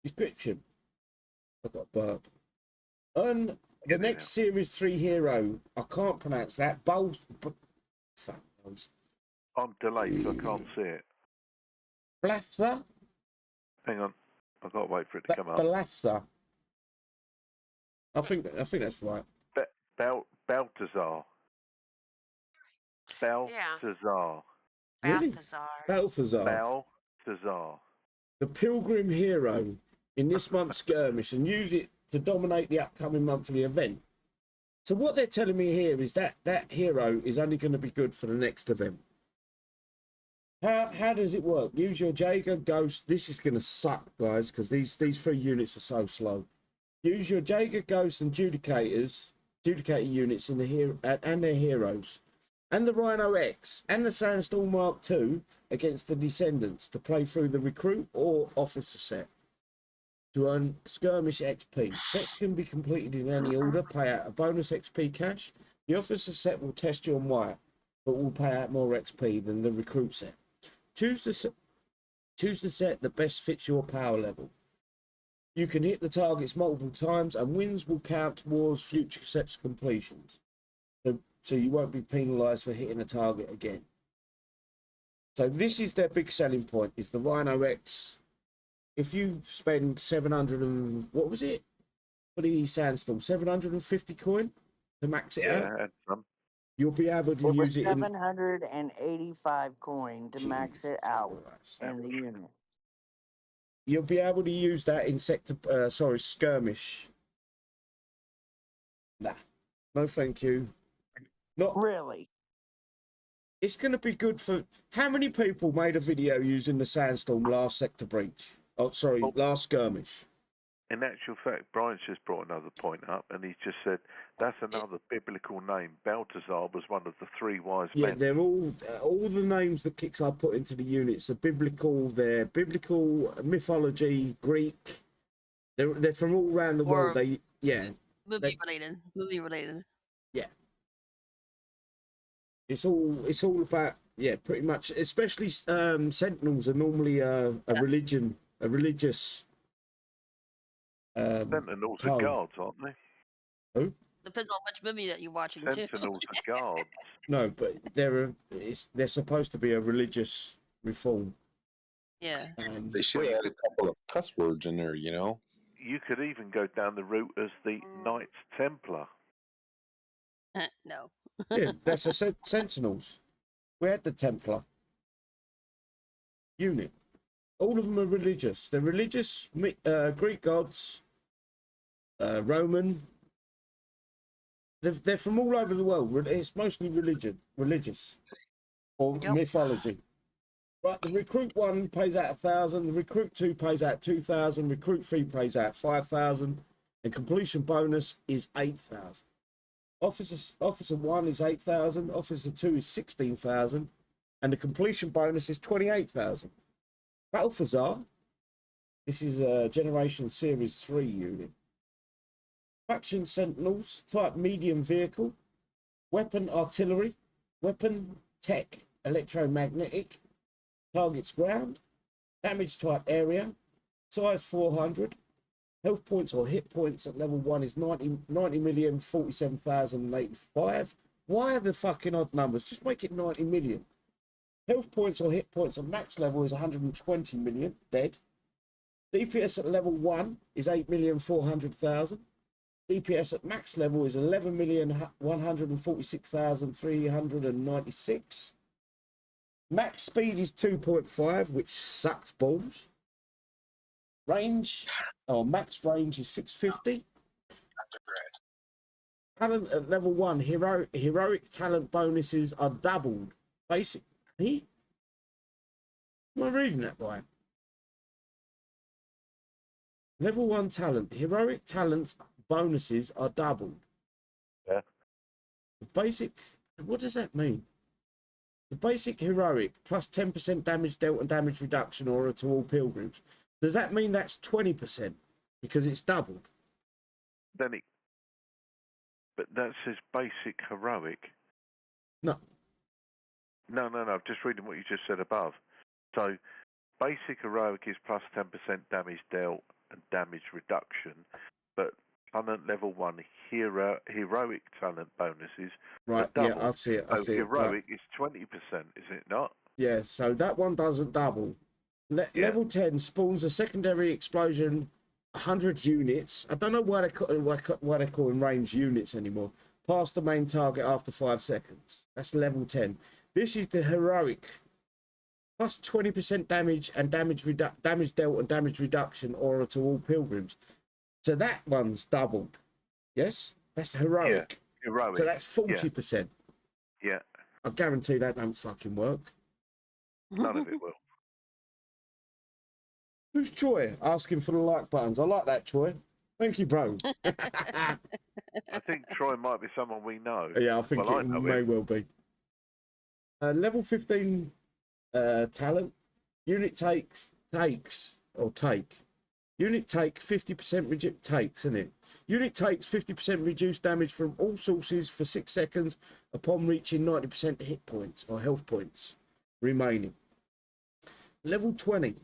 Description. I've got a burp. Earn the next Series 3 hero. I can't pronounce that. Fuck those. I'm delayed, so I can't see it. Balthazar? Hang on. I've got to wait for it to come up. Balthazar. I think that's right. Balthazar. Yeah. Balthazar. Really? Balthazar. Balthazar. Balthazar. The Pilgrim hero in this month's skirmish, and use it to dominate the upcoming monthly event. So what they're telling me here is that hero is only going to be good for the next event. How does it work? Use your Jaeger, Ghost. This is going to suck, guys, because these 3 units are so slow. Use your Jaeger, Ghost, and Judicator units in and their heroes, and the Rhino X and the Sandstorm MKII against the Descendants to play through the recruit or officer set to earn skirmish XP. Sets can be completed in any order. Pay out a bonus XP cash. The officer set will test you on wire, but will pay out more XP than the recruit set. Choose the set that best fits your power level. You can hit the targets multiple times, and wins will count towards future sets completions. So you won't be penalised for hitting a target again. So this is their big selling point, is the Rhino X. If you spend 700 and, what was it? For the Sandstorm, 750 coin to max it out, and some. you'll be able to use it in... 785 coin to max it out in the unit. You'll be able to use that in skirmish. Nah, no thank you. Not really. It's going to be good for... How many people made a video using the Sandstorm last sector breach? Oh, sorry, last skirmish. In actual fact, Brian's just brought another point up, and he's just said that's another biblical name. Balthazar was one of the 3 wise men. Yeah, they're all the names that Kickstarter put into the units are biblical. They're biblical, mythology, Greek. They're from all around the world. Movie related. Yeah. It's all about Yeah, pretty much. Especially Sentinels are normally a religious Sentinels are tone. guards, aren't they? Who? Depends on which movie that you're watching too. Sentinels are guards. No, but they're supposed to be a religious reform. Yeah. They should add a couple of cuss words in there, you know. You could even go down the route as the Knights Templar. No. Yeah, that's a Sentinels. We had the Templar unit. All of them are religious. They're religious, Greek gods, Roman. They're from all over the world. It's mostly religious, or mythology. Right, the recruit 1 pays out 1,000, the recruit 2 pays out 2,000, recruit 3 pays out 5,000, and completion bonus is 8,000. Officer 1 is 8,000, officer 2 is 16,000, and the completion bonus is 28,000. Balthazar, this is a Generation Series 3 unit. Faction Sentinels, type medium vehicle, weapon artillery, weapon tech electromagnetic, targets ground, damage type area, size 400, health points or hit points at level 1 is 90,047,085. Why are the fucking odd numbers? Just make it 90 million. Health points or hit points at max level is 120 million, dead. DPS at level 1 is 8,400,000. DPS at max level is 11,146,396. Max speed is 2.5, which sucks balls. Range, max range is 650. Talent at level 1, heroic talent bonuses are doubled. Basic, am I reading that right? Level 1 talent, heroic talents bonuses are doubled. Yeah. The basic, what does that mean? The basic heroic plus 10% damage dealt and damage reduction aura to all pilgrims. Does that mean that's 20%? Because it's doubled. But that says basic heroic. No. No. Just reading what you just said above. So, basic heroic is plus 10% damage dealt and damage reduction, but talent level 1 heroic talent bonuses. Right. Yeah, I see it. Heroic is 20%, is it not? Yeah. So that one doesn't double. Level 10 spawns a secondary explosion, 100 units. I don't know why they call them range units anymore. Past the main target after 5 seconds. That's level 10. This is the heroic. Plus 20% damage and damage dealt and damage reduction aura to all pilgrims. So that one's doubled. Yes? That's heroic. Yeah, heroic. So that's 40%. Yeah. I guarantee that don't fucking work. None of it will. Who's Troy asking for the like buttons? I like that, Troy. Thank you, bro. I think Troy might be someone we know. Yeah, I think it may well be. Level 15 talent. Unit take 50% takes, isn't it? Unit takes 50% reduced damage from all sources for 6 seconds upon reaching 90% hit points or health points remaining. Level 20.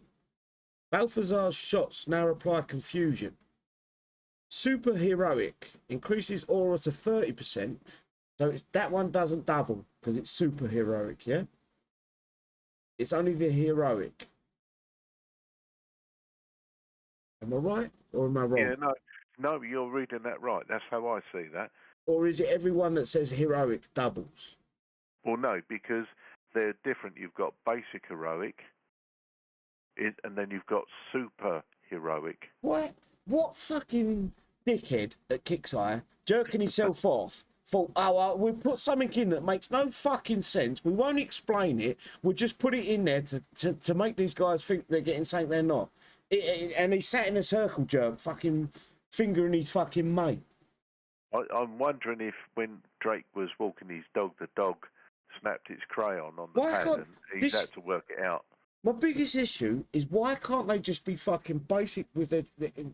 Balthazar's shots now apply confusion. Super heroic increases aura to 30%. So that one doesn't double because it's super heroic, yeah? It's only the heroic. Am I right or am I wrong? Yeah, no, you're reading that right. That's how I see that. Or is it everyone that says heroic doubles? Well, no, because they're different. You've got basic heroic, and then you've got super heroic. What fucking dickhead at Kickseye jerking himself off thought, we'll put something in that makes no fucking sense. We won't explain it. We'll just put it in there to make these guys think they're getting something they're not. And he sat in a circle jerk, fucking fingering his fucking mate. I'm wondering if when Drake was walking his dog, the dog snapped its crayon on the pattern. He's had to work it out. My biggest issue is why can't they just be fucking basic with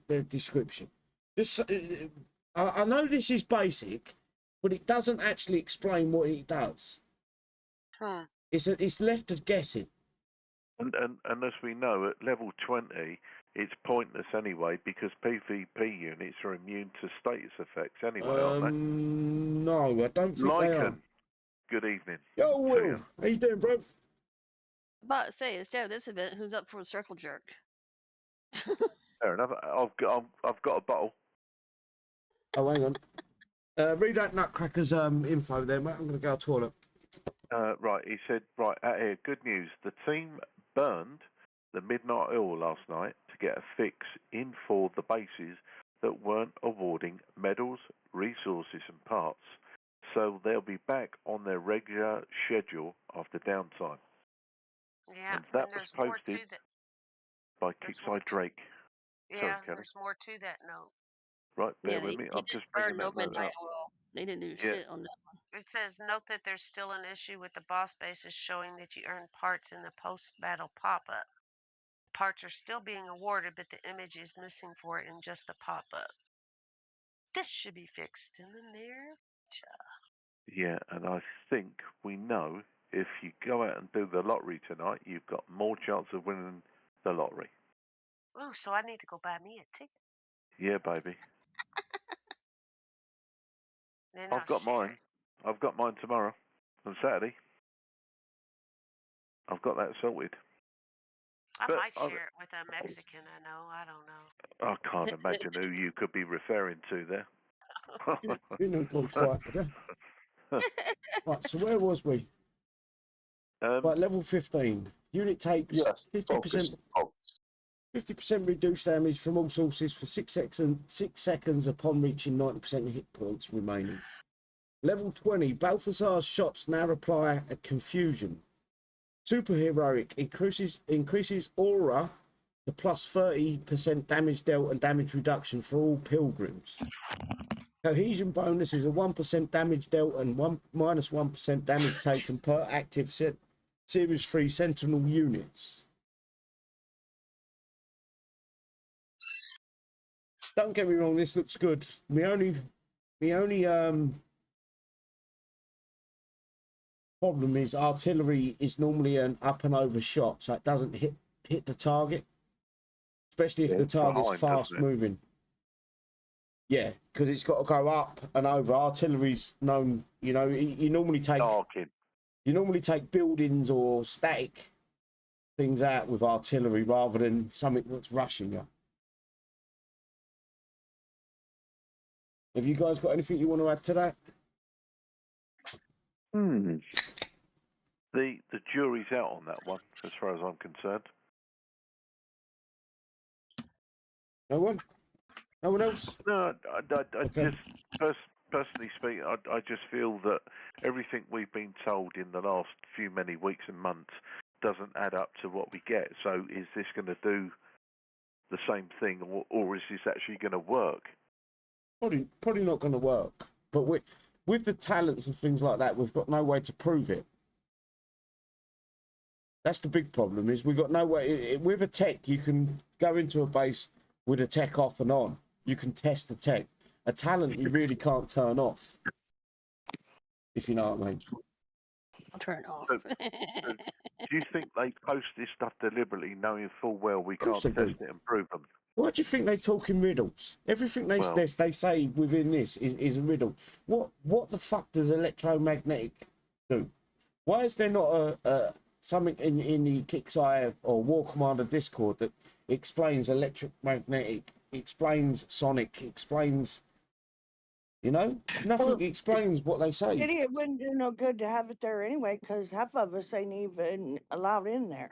their description? I know this is basic, but it doesn't actually explain what it does. it's left us guessing. And as we know, at level 20, it's pointless anyway because PvP units are immune to status effects anyway, aren't they? No, I don't think they are. Lycan, good evening. Yo, to Will, you. how you doing, bro? About to say, instead of this event, who's up for a circle jerk? Fair enough. I've got a bottle. Oh, hang on. Read out Nutcracker's info there, mate. I'm going to go to the toilet. Right, he said, right, out here, good news. The team burned the Midnight Oil last night to get a fix in for the bases that weren't awarding medals, resources and parts. So they'll be back on their regular schedule after downtime. Yeah, And that was there's more to posted that. by There's more Kickside Drake. Yeah, Sorry, Kelly. there's more to that note. Right, bear Yeah, with they me. I'm didn't just burn bringing no that note midnight up. oil. They didn't do Yeah. shit on that. It says, note that there's still an issue with the boss bases showing that you earn parts in the post-battle pop-up. Parts are still being awarded, but the image is missing for it in just the pop-up. This should be fixed in the near future. Yeah, and I think we know if you go out and do the lottery tonight, you've got more chance of winning the lottery. Ooh, so I need to go buy me a ticket. Yeah, baby. Then I've got mine. I've got mine tomorrow on Saturday. I've got that sorted. I But might share it with a Mexican I know. I don't know. I can't imagine who you could be referring to there. You know, gone quiet today. Right, so where was we? Right, level 15. Unit takes Yes, 50%. focus. 50% reduced damage from all sources for 6 seconds upon reaching 90% hit points remaining. Level 20, Balthazar's shots now apply a confusion. Superheroic increases aura to plus 30% damage dealt and damage reduction for all pilgrims. Cohesion bonus is a 1% damage dealt and minus 1% damage taken per active Series 3 Sentinel units. Don't get me wrong, this looks good. The only problem is artillery is normally an up and over shot, so it doesn't hit the target, especially if the target's fast moving. Yeah, because it's got to go up and over. Artillery's known, you know, you normally take buildings or static things out with artillery rather than something that's rushing you. Have you guys got anything you want to add to that? The jury's out on that one, as far as I'm concerned. No one? No one else? No, I Okay. just personally speaking, I just feel that everything we've been told in the last many weeks and months doesn't add up to what we get. So is this going to do the same thing, or is this actually going to work? Probably not going to work. But with the talents and things like that, we've got no way to prove it. That's the big problem, is we've got no way. With a tech, you can go into a base with a tech off and on. You can test the tech. A talent, you really can't turn off, if you know what I mean. I'll turn it off. So do you think they post this stuff deliberately, knowing full well we can't course they test do. it and prove them? Why do you think they talk in riddles? Everything they say within this is a riddle. What the fuck does electromagnetic do? Why is there not a something in the Kickstarter or War Commander Discord that explains electromagnetic, explains sonic, explains, you know? Nothing explains what they say. It wouldn't do no good to have it there anyway, because half of us ain't even allowed in there.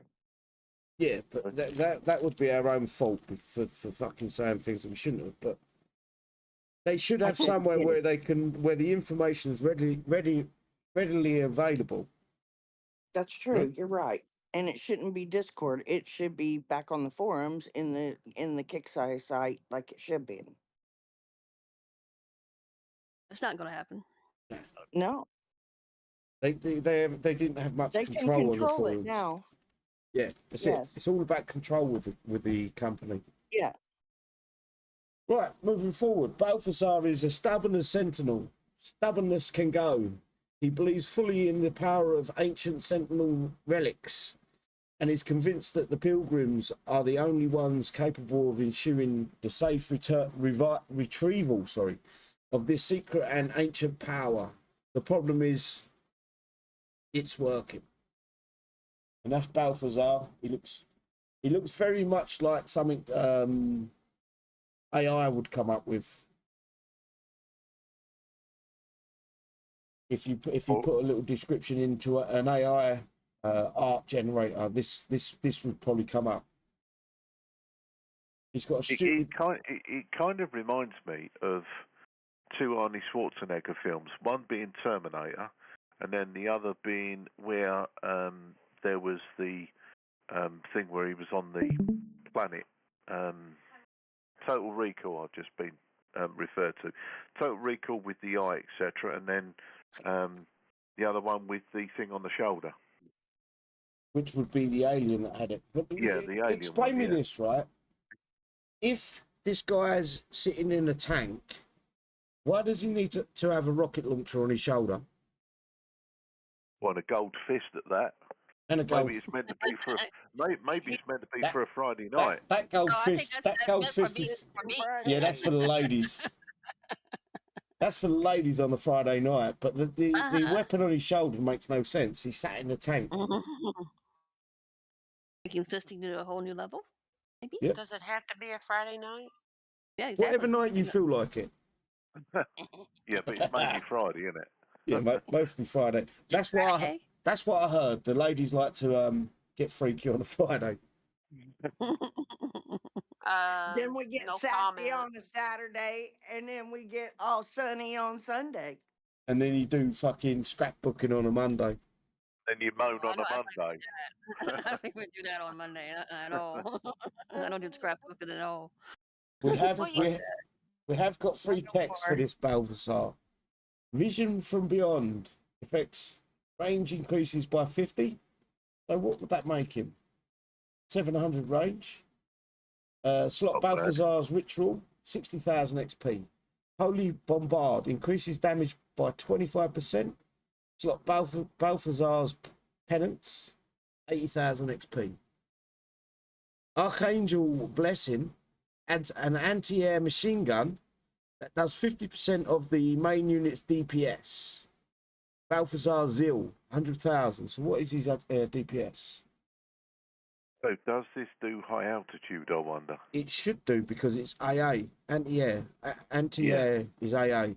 Yeah, but that would be our own fault for fucking saying things that we shouldn't have. But they should have somewhere where the information is readily available. That's true. You're right. And it shouldn't be Discord. It should be back on the forums in the Kickstarter site like it should be. It's not going to happen. No. They didn't have much control of the forums. It now. Yeah, that's it. It's all about control with the company. Yeah. Right, moving forward. Balthazar is as stubborn as Sentinel. Stubbornness can go. He believes fully in the power of ancient Sentinel relics and is convinced that the Pilgrims are the only ones capable of ensuring the safe retrieval of this secret and ancient power. The problem is, it's working. And that's Balthazar. He looks very much like something AI would come up with. If you put a little description into an AI art generator, this would probably come up. He's got a stupid. It kind of reminds me of two Arnie Schwarzenegger films. One being Terminator, and then the other being where there was the thing where he was on the planet. Total Recall. I've just been referred to. Total Recall with the eye, etc., and then the other one with the thing on the shoulder. Which would be the alien that had it. But Yeah, the alien. Explain me this, right? If this guy's sitting in a tank, why does he need to have a rocket launcher on his shoulder? Well, a gold fist at that. And a gold. Maybe it's meant to be for. Maybe it's meant to be for a Friday night. That gold fist. That gold fist is. Yeah, that's for the ladies. That's for the ladies on a Friday night. But the weapon on his shoulder makes no sense. He sat in the tank. Making fisting to a whole new level, maybe? Yep. Does it have to be a Friday night? Yeah, exactly. Whatever night you feel like it. Yeah, but it's mainly Friday, isn't it? Yeah, mostly Friday. That's what I heard. The ladies like to get freaky on a Friday. Then we get no sassy comment. on a Saturday, and then we get all sunny on Sunday. And then you do fucking scrapbooking on a Monday. Then you moan on a Monday. I don't even do that on Monday at all. I don't do scrapbooking at all. We have got free text for this Balthazar. Vision from beyond effects range increases by 50. So what would that make him? 700 range. Slot Balthazar's ritual 60,000 XP. Holy Bombard increases damage by 25%. Slot Balthazar's penance 80,000 XP. Archangel Blessing adds an anti-air machine gun that does 50% of the main unit's DPS. Balthazar Zil 100,000. So what is his DPS? So does this do high altitude, I wonder? It should do because it's AA, anti-air. Anti-air is AA.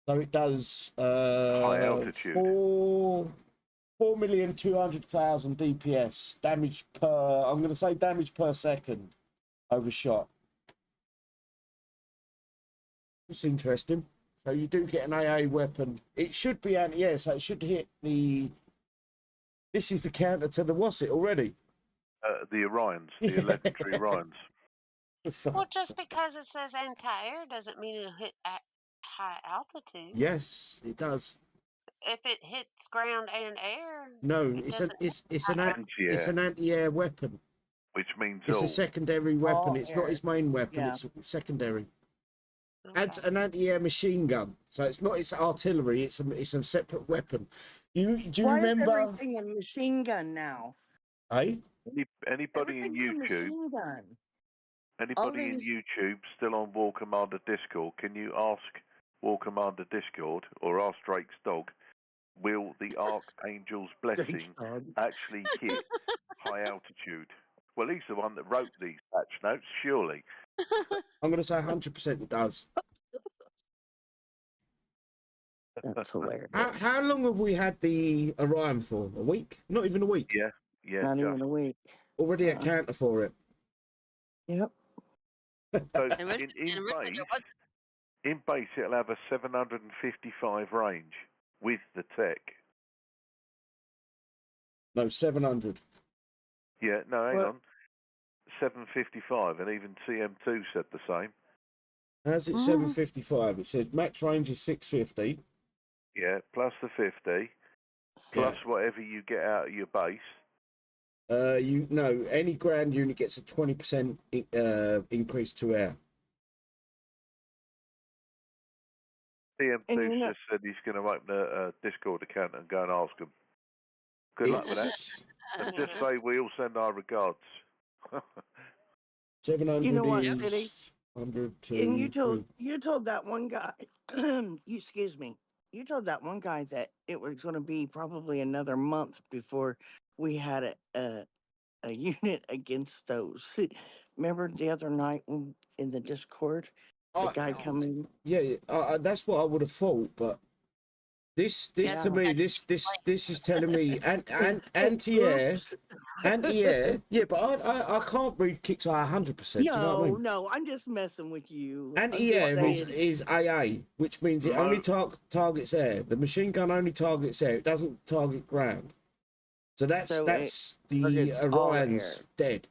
So it does high altitude. 4,200,000 DPS. Damage per, I'm going to say damage per second overshot. It's interesting. So you do get an AA weapon. It should be anti-air, so it should hit the... This is the counter to the what's it already? The Orions, the legendary Orions. Well, just because it says anti-air doesn't mean it'll hit at high altitude. Yes, it does. If it hits ground and air, no, it's an anti-air weapon. Which means it's a secondary weapon. It's not his main weapon. Yeah. It's secondary. Okay. Adds an anti-air machine gun, so it's not its artillery. It's a separate weapon. Do you Why remember? is everything a machine gun now? Hey, anybody in Everything's a YouTube? machine gun. Anybody in YouTube still on War Commander Discord? Can you ask War Commander Discord or ask Drake's dog? Will the Archangel's blessing actually hit high altitude? Well, he's the one that wrote these patch notes, surely. I'm going to say 100% it does. That's hilarious. How long have we had the Orion for? A week? Not even a week. Yeah. Not even a week. Already a counter for it. Yep. So in base, it'll have a 755 range with the tech. No, 700. Yeah, no, hang on. 755, and even CM2 said the same. How's it 755? It says max range is 650. Yeah, plus the 50, plus whatever you get out of your base. Any ground unit gets a 20% increase to air. TM2 just said he's going to open a Discord account and go and ask them. Good luck with that. And just say we all send our regards. 700 You know what, is City? 100 to And you told that one guy, excuse me, you told that one guy that it was going to be probably another month before we had a unit against those. Remember the other night when in the Discord, the guy coming? Yeah, that's what I would have thought, but this Yeah. to me, this is telling me anti-air, yeah, but I can't read Kicks eye 100%. Do you know what I mean? No, I'm just messing with you. Anti-air is AA, which means it only targets air. The machine gun only targets air. It doesn't target ground. So that's the Orion's dead.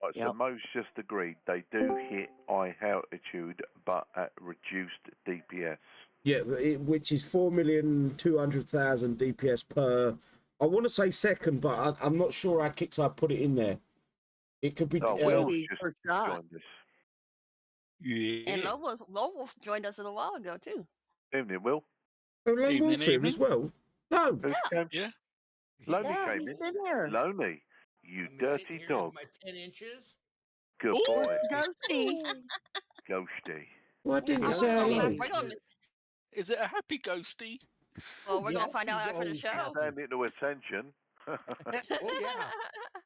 Right, so Mo's just agreed they do hit high altitude, but at reduced DPS. Yeah, which is 4,200,000 DPS per. I want to say second, but I'm not sure how Kicks I put it in there. It could be. Will's just joined us. Yeah. And Lowolf joined us a little while ago too. Evening, Will. Oh, Lone Wolf here as well. No. Yeah. Lonely came in. Lonely, you dirty dog. My 10 inches. Good boy. Ghosty. Ghosty. Why didn't you say hello? Is it a happy ghosty? Well, we're going to find out after the show. Standing to attention. Oh, yeah.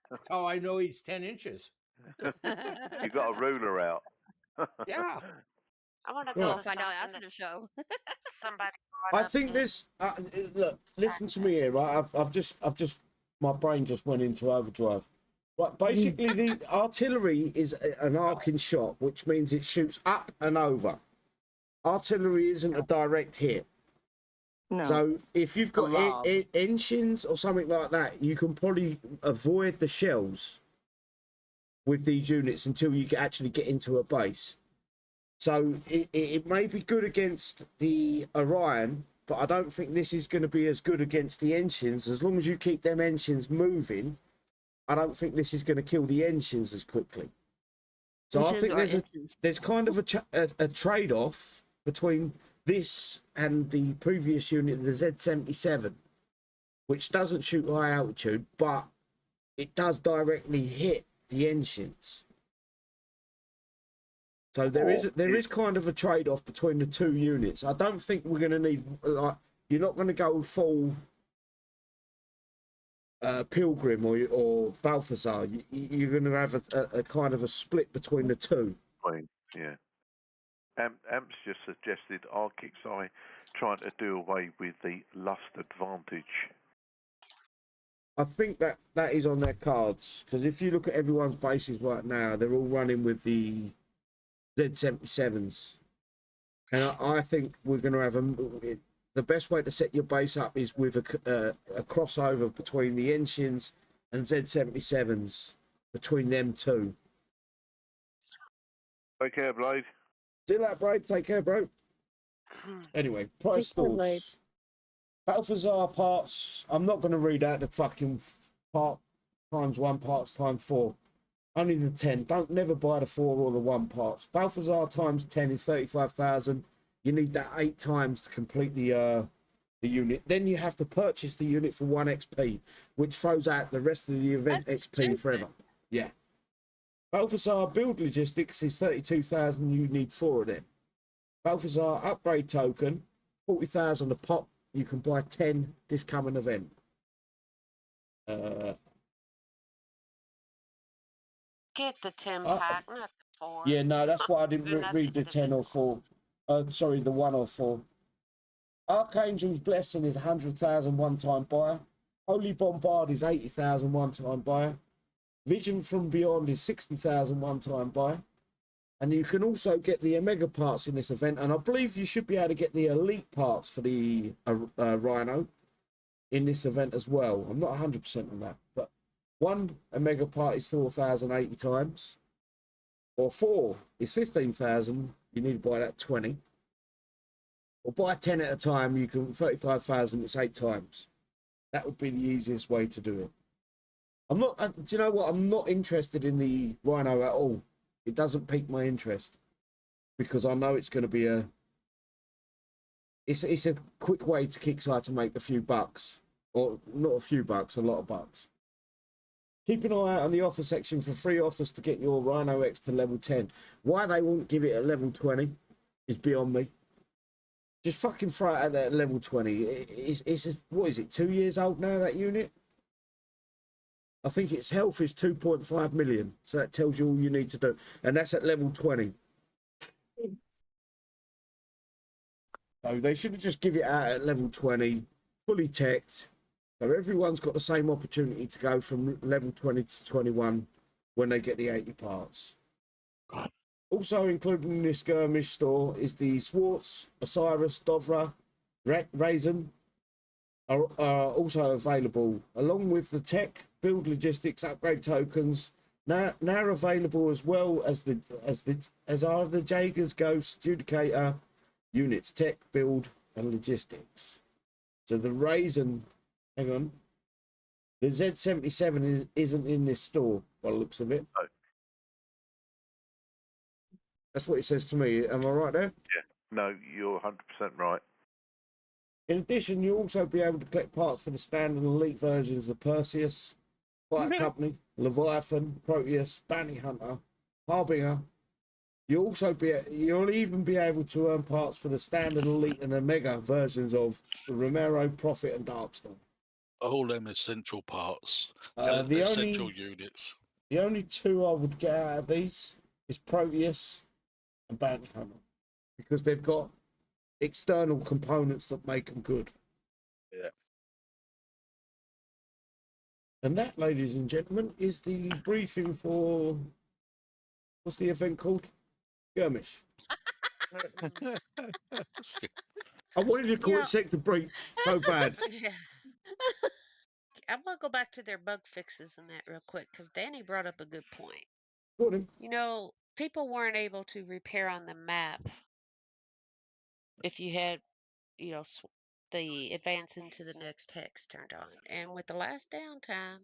That's how I know he's 10 inches. You got a ruler out. Yeah. I want to go find out after the show. Somebody. I think this. Look, listen to me here, right? I've just, my brain just went into overdrive. Right, basically, the artillery is an arcing shot, which means it shoots up and over. Artillery isn't a direct hit. No. So if you've got engines or something like that, you can probably avoid the shells with these units until you actually get into a base. So it may be good against the Orion, but I don't think this is going to be as good against the engines. As long as you keep them engines moving, I don't think this is going to kill the engines as quickly. So I think there's kind of a trade-off between this and the previous unit, the Z77, which doesn't shoot high altitude, but it does directly hit the engines. So there is kind of a trade-off between the two units. I don't think we're going to need, like, you're not going to go full Pilgrim or Balthazar. You're going to have a kind of a split between the two. Yeah. Amp's just suggested our Kicks Eye trying to do away with the lust advantage. I think that is on their cards, because if you look at everyone's bases right now, they're all running with the Z77s, and I think we're going to have the best way to set your base up is with a crossover between the engines and Z77s, between them two. Take care, Blade. See you later, Blade. Take care, bro. Anyway, price stalls. Balthazar parts. I'm not going to read out the fucking part times 1 parts times 4. Only the 10. Never buy the 4 or the 1 parts. Balthazar times 10 is 35,000. You need that 8 times to complete the unit. Then you have to purchase the unit for 1 XP, which throws out the rest of the event XP forever. Yeah. Balthazar build logistics is 32,000. You need 4 of them. Balthazar upgrade token, 40,000 a pop. You can buy 10 this coming event. Get the 10 pack, not the 4. Yeah, no, that's why I didn't read the 10 or 4. Sorry, the 1 or 4. Archangel's Blessing is 100,000 one-time buyer. Holy Bombard is 80,000 one-time buyer. Vision from Beyond is 60,000 one-time buyer. And you can also get the Omega parts in this event. And I believe you should be able to get the Elite parts for the Rhino in this event as well. I'm not 100% on that. But 1 Omega part is 4,080 times. Or 4 is 15,000. You need to buy that 20. Or buy 10 at a time. You can 35,000. It's 8 times. That would be the easiest way to do it. I'm not. Do you know what? I'm not interested in the Rhino at all. It doesn't pique my interest because I know it's going to be a it's a quick way to Kickstarter to make a few bucks, or not a few bucks, a lot of bucks. Keep an eye out on the offer section for free offers to get your Rhino X to level 10. Why they won't give it a level 20 is beyond me. Just fucking throw it out there at level 20. It's what is it, 2 years old now, that unit? I think its health is 2.5 million. So that tells you all you need to do. And that's at level 20. So they should have just give it out at level 20, fully teched. So everyone's got the same opportunity to go from level 20 to 21 when they get the 80 parts. Also included in this skirmish store is the Swartz, Osiris, Dovra, Raisin are also available, along with the tech, build logistics, upgrade tokens. Now available as well as are the Jaegers, Ghost, Judicator units, tech, build, and logistics. So the Raisin, hang on, the Z77 isn't in this store by the looks of it. No. That's what it says to me. Am I right there? Yeah. No, you're 100% right. In addition, you'll also be able to collect parts for the standard and elite versions of Perseus, Fighter Company, Leviathan, Proteus, Bounty Hunter, Harbinger. You'll even be able to earn parts for the standard, elite, and Omega versions of the Romero, Prophet, and Darkstorm. All them essential parts. The Essential units. The only two I would get out of these is Proteus and Bounty Hunter, because they've got external components that make them good. Yeah. And that, ladies and gentlemen, is the briefing for, what's the event called? Skirmish. I wanted to call it Sector Breach so bad. Yeah. I want to go back to their bug fixes and that real quick, because Danny brought up a good point. Go on then. You know, people weren't able to repair on the map if you had, you know, the advance into the next hex turned on. And with the last downtime,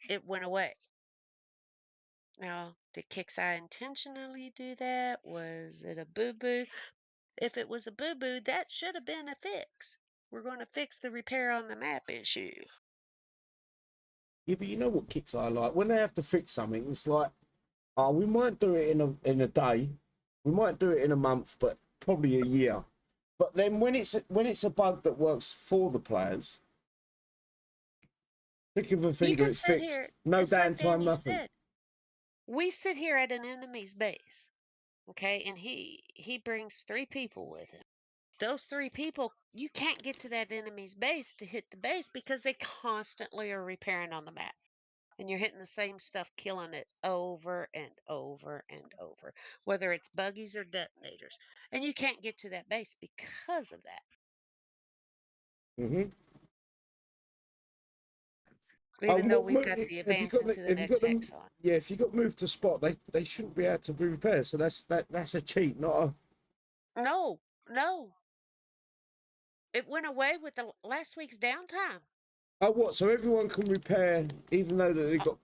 it went away. Now, did Kixeye intentionally do that? Was it a boo-boo? If it was a boo-boo, that should have been a fix. We're going to fix the repair on the map issue. Yeah, but you know what kicks I like? When they have to fix something, it's like, oh, we might do it in a day, we might do it in a month, but probably a year. But then when it's a bug that works for the players, click of a finger, it's fixed. Here, no just like downtime, Danny nothing. said. We sit here at an enemy's base, okay, and he brings 3 people with him. Those 3 people, you can't get to that enemy's base to hit the base because they constantly are repairing on the map. And you're hitting the same stuff, killing it over and over and over, whether it's buggies or detonators. And you can't get to that base because of that. Mm-hmm. Even though we've got the advance into the next hex on. Yeah, if you got moved to spot, they shouldn't be able to be repaired. So that's a cheat, not a... No. It went away with the last week's downtime. Oh, what? So everyone can repair, even though they got...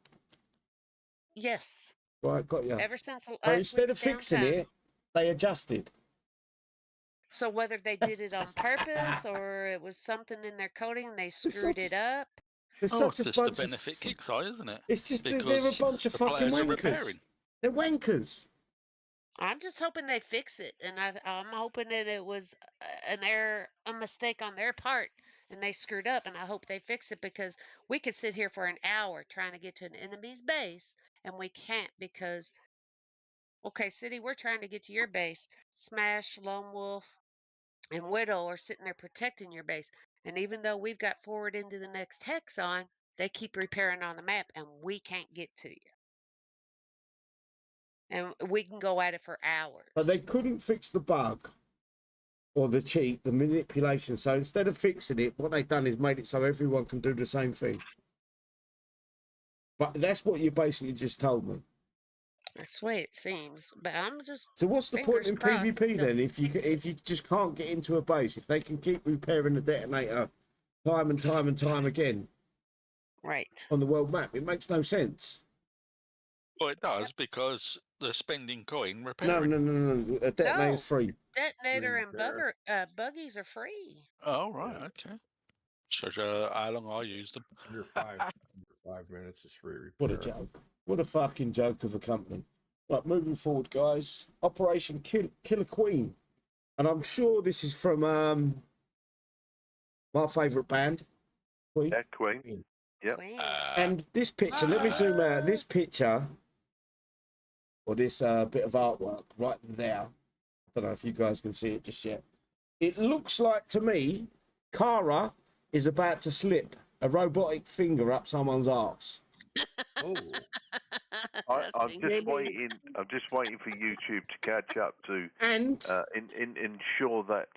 Yes. Right, got you. Ever since last So instead of week's fixing downtime. it, they adjusted. So whether they did it on purpose or it was something in their coding and they screwed it up. It's it's such a just bunch the benefit Kickstarter, isn't it? It's just they're a Because bunch of the fucking players are wankers. repairing. They're wankers. I'm just hoping they fix it, and I'm hoping that it was an error, a mistake on their part, and they screwed up, and I hope they fix it, because we could sit here for an hour trying to get to an enemy's base, and we can't because, okay, City, we're trying to get to your base. Smash, Lone Wolf, and Widow are sitting there protecting your base, and even though we've got forward into the next hex on, they keep repairing on the map, and we can't get to you. And we can go at it for hours. But they couldn't fix the bug or the cheat, the manipulation. So instead of fixing it, what they've done is made it so everyone can do the same thing. But that's what you basically just told me. That's the way it seems. But I'm just... So what's the point in PvP they'll then if you fix it. if you just can't get into a base, if they can keep repairing the detonator time and time and time again Right. on the world map? It makes no sense. Well, it does because they're spending coin No, repairing. no. A detonator's free. Detonator and repair. buggies are free. Oh, right, Yeah. okay. Shows you how long I use them. Under 5 minutes is free What a repair. joke. What a fucking joke of a company. Right, moving forward, guys. Operation Killer Queen. And I'm sure this is from my favourite band, Queen. Yeah, Queen. Yep. Queen. And this picture, let me zoom out. This picture, or this bit of artwork right there. I don't know if you guys can see it just yet. It looks like to me, Kara is about to slip a robotic finger up someone's arse. Oh, I'm That's just waiting. I'm just waiting for YouTube to catch up to And ensure that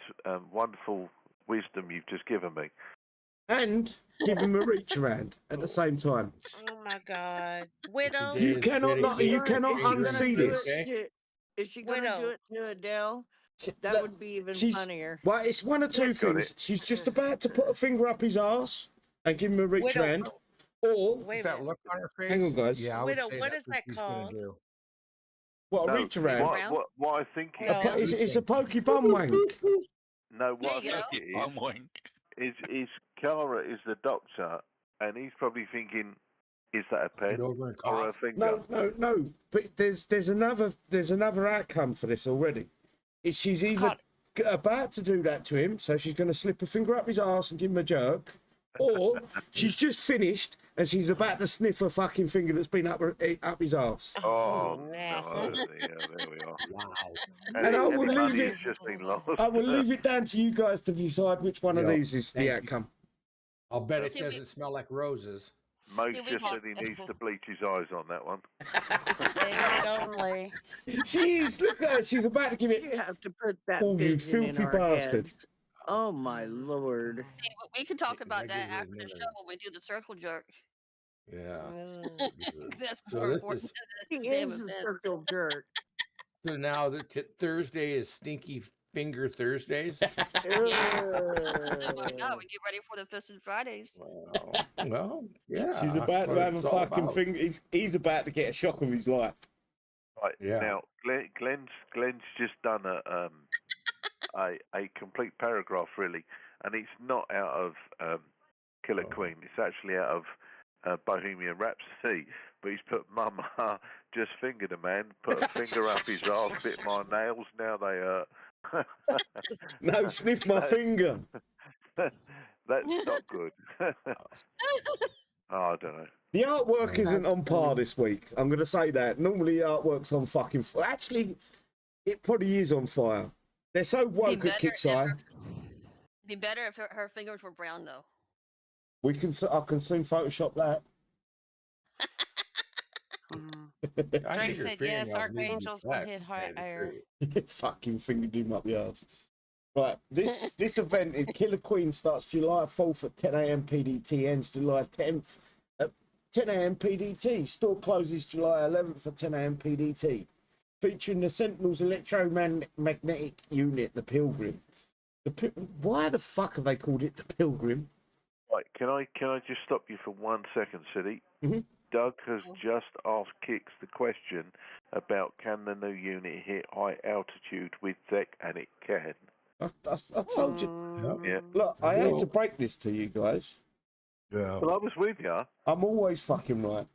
wonderful wisdom you've just given me. and give him a reach around at the same time. Oh my God, Widow. Today You is cannot not, you cannot unsee this. Is she going to do Widow. it to Adele? She- That would be even she's- funnier. Well, it's one of two Got things. it. She's just about to put a finger up his arse and give him a reach Widow. round, or Wait is a that minute. look on her face? Hang on, guys. Yeah, I would Widow, say what that's is what that she's gonna called? do. what a No, reach around. Round? What I think it No. It's a pokey bum wank. No, what There I you think go. it I'm wink. is Kara is the doctor, and he's probably thinking, is that a pen Bend over and or a cough. finger? No. But there's another outcome for this already. She's It's either called- about to do that to him, so she's going to slip a finger up his arse and give him a jerk, or she's just finished and she's about to sniff a fucking finger that's been up his arse. Oh, nasty. no, yeah, there we are. Wow. And I will leave everybody's it- just been lost. I will leave it down to you guys to decide which one of Yeah, these is the thank you. outcome. I'll bet it See, we- doesn't smell like roses. Mike Yeah, we just got- said he needs to bleach his eyes on that one. David only. She is. Look at her. She's about to give You it. have to put that Oh, you vision in filthy our bastard. heads. Oh my lord. Hey, we can talk That about that gives it after the show another- when we do the circle jerk. Yeah. Mm. That's So more this important is- than He this damn is the event. circle jerk. So now Thursday is Stinky Finger Thursdays. Oh my God, we get ready for the Fisted Fridays. Well, yeah. She's that's about to what have a it's all fucking about. finger. He's about to get a shock of his life. Right Yeah. now, Glenn's just done a complete paragraph really, and it's not out of Killer Oh. Queen. It's actually out of Bohemian Rhapsody. But he's put, "Mama just fingered a man, put a finger up his arse, bit my nails. Now they hurt." No, sniff my finger. That's not good. I don't know. The artwork Yeah. isn't on par this week. I'm going to say that. Normally, the artwork's on fucking fire. Actually, it probably is on fire. They're so woke at better if Kickside. Be better if her fingers were brown though. I can soon Photoshop that. Mhm. I Drake think your said yes, fingernails need to be archangels will black, hit to tell you the higher. truth. Fucking fingered him up the arse. Right, this event in Killer Queen starts July 4th at 10 a.m. PDT, ends July 10th at 10 a.m. PDT. Store closes July 11th at 10 a.m. PDT. Featuring the Sentinels electromagnetic unit, the Pilgrim. Why the fuck have they called it the Pilgrim? Right, can I just stop you for 1 second, City? Mhm. Doug has just asked Kix the question about can the new unit hit high altitude with tech, and it can. I told you. Yeah. Look, I hate to break this to you guys. Yeah. Well, I was with you. I'm always fucking right.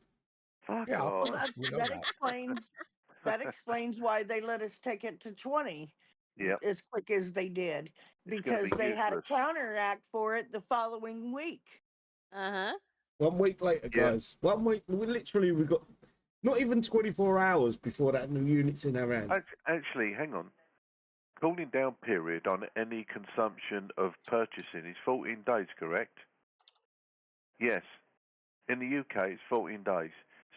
Fuck Yeah, of off. course. We know That that. explains why they let us take it to 20 Yep. as quick as they did, It's gonna because be they had a useless. counteract for it the following week. Uh-huh. 1 week later, Yeah. guys. 1 week. We got not even 24 hours before that new unit's in our hand. Actually, hang on. Cooling down period on any consumption of purchasing is 14 days, correct? Yes. In the UK, it's 14 days.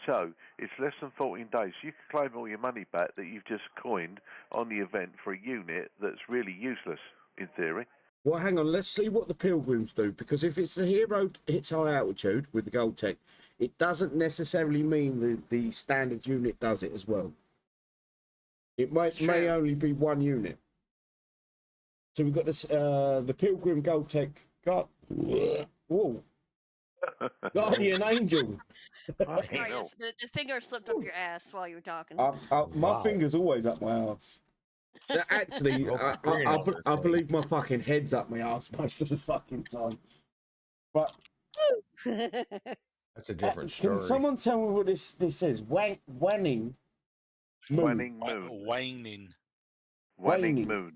So, it's less than 14 days. You can claim all your money back that you've just coined on the event for a unit that's really useless, in theory. Well, hang on. Let's see what the Pilgrims do, because if it's the hero hits high altitude with the gold tech, it doesn't necessarily mean the standard unit does it as well. It may only be one unit. So we've got this the Pilgrim gold tech. God, whoa! Guardian angel. Fucking Sorry, hell. the finger slipped up your ass while you were talking. My Wow. finger's always up my ass. Actually, Broke I, his fingernails or I something. believe my fucking head's up my ass most of the fucking time. But That's a different can story. someone tell me what this says? Wanning moon. Wanning moon. Waning. Wanning Waning. moon.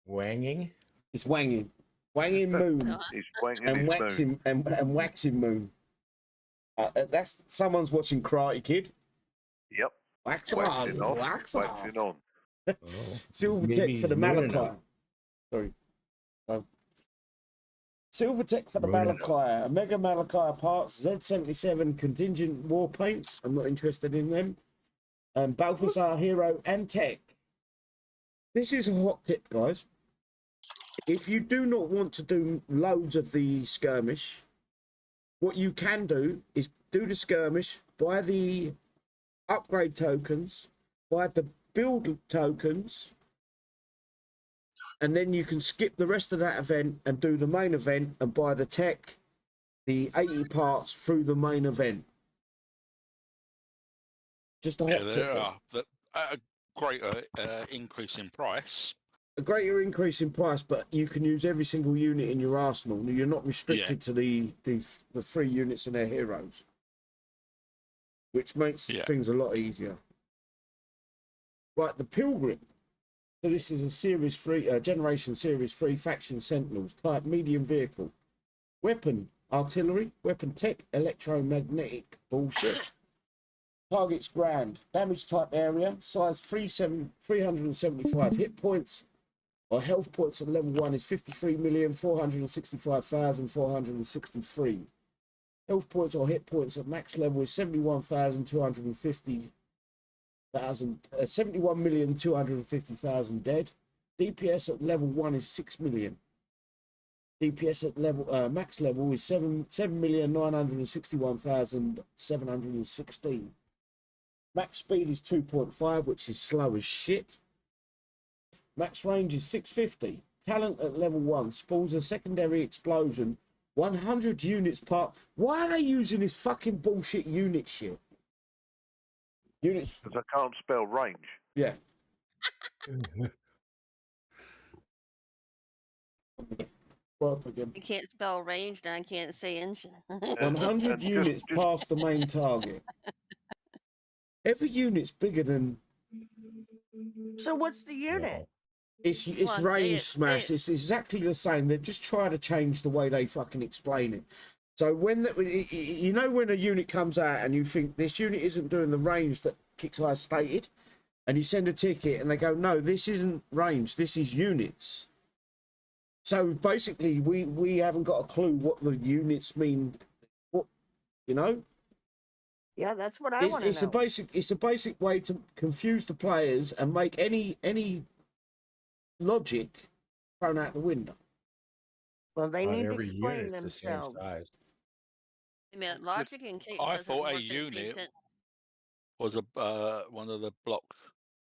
Wanging? It's wanging. Wanging moon. He's wanging And his moon. waxing and waxing moon. That's someone's watching Karate Kid. Yep. Wax Waxing on, off. wax Waxing off. on. Oh. Silver Maybe tech for he's the mooning Malachi. them. Sorry. Silver tech for the Mooning Malachi. A Mega Malachi parts. Z77 contingent war paints. I'm not interested in them. Balthazar hero and tech. This is a hot tip, guys. If you do not want to do loads of the skirmish, what you can do is do the skirmish, buy the upgrade tokens, buy the build tokens, and then you can skip the rest of that event and do the main event and buy the tech, the 80 parts through the main event. Just a hot Yeah, tip. there are. A greater increase in price. A greater increase in price, but you can use every single unit in your arsenal. You're not restricted to the 3 units and their heroes, which makes things a lot easier. Right, the Pilgrim. So this is a Series 3, Generation Series 3 faction Sentinels type medium vehicle. Weapon, artillery, weapon tech, electromagnetic bullshit. Targets ground, damage type area, size 375 hit points. Or health points at level 1 is 53,465,463. Health points or hit points at max level is 71,250,000 dead. DPS at level 1 is 6 million. DPS at level max level is 7,961,716. Max speed is 2.5, which is slow as shit. Max range is 650. Talent at level 1 spawns a secondary explosion. 100 units part. Why are they using this fucking bullshit unit shit? Units. Because I can't spell range. Yeah. I can't spell ranged and I can't say inch. 100 units past the main target. Every unit's bigger than. So what's the unit? It's Come on, range say smash. it. It's exactly the same. They've just tried to change the way they fucking explain it. So when you know when a unit comes out and you think this unit isn't doing the range that Kickstarter stated, and you send a ticket and they go, no, this isn't range. This is units. So basically, we haven't got a clue what the units mean. What, you know? Yeah, that's what I want to know. It's a basic way to confuse the players and make any logic thrown out the window. Well, they Not need to every explain unit's the same themselves. size. I mean, logic in case I doesn't thought a work in the same unit sentence. was one of the blocks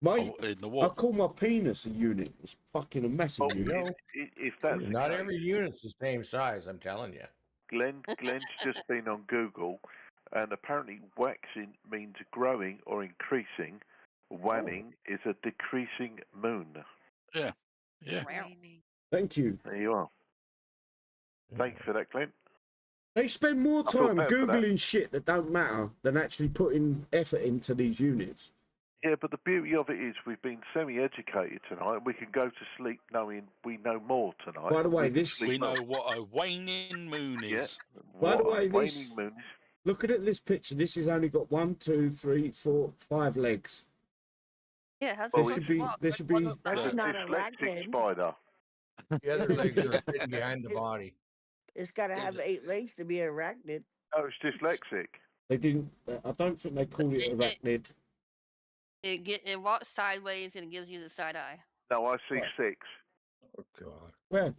Mate, in the I wall. call my penis a unit. It's fucking a massive Well, unit. if that's the Not case, every unit's the same size, I'm telling you. Glenn's just been on Google, and apparently waxing means growing or increasing. Wanning is a decreasing moon. Yeah. Waning. Thank you. There you are. Thank you for that, Glenn. They spend more I feel time bad for that. Googling shit that don't matter than actually putting effort into these units. Yeah, but the beauty of it is we've been semi-educated tonight. We can go to sleep knowing we know more tonight. By the way, We can this- sleep We know more. what a waning moon Yeah. is. By the What a way, waning this- moon is. Looking at this picture, this has only got 1, 2, 3, 4, 5 legs. Yeah, how's Well, it There supposed should to be. walk? There Like should one be. of That's those- It's a not dyslexic arachnid. spider. The other legs are hidden behind the body. It's got to have 8 legs to be arachnid. Oh, it's dyslexic. They didn't. I don't think they call it arachnid. It walks sideways and it gives you the side eye. No, I see Right. 6. Oh, God. Where?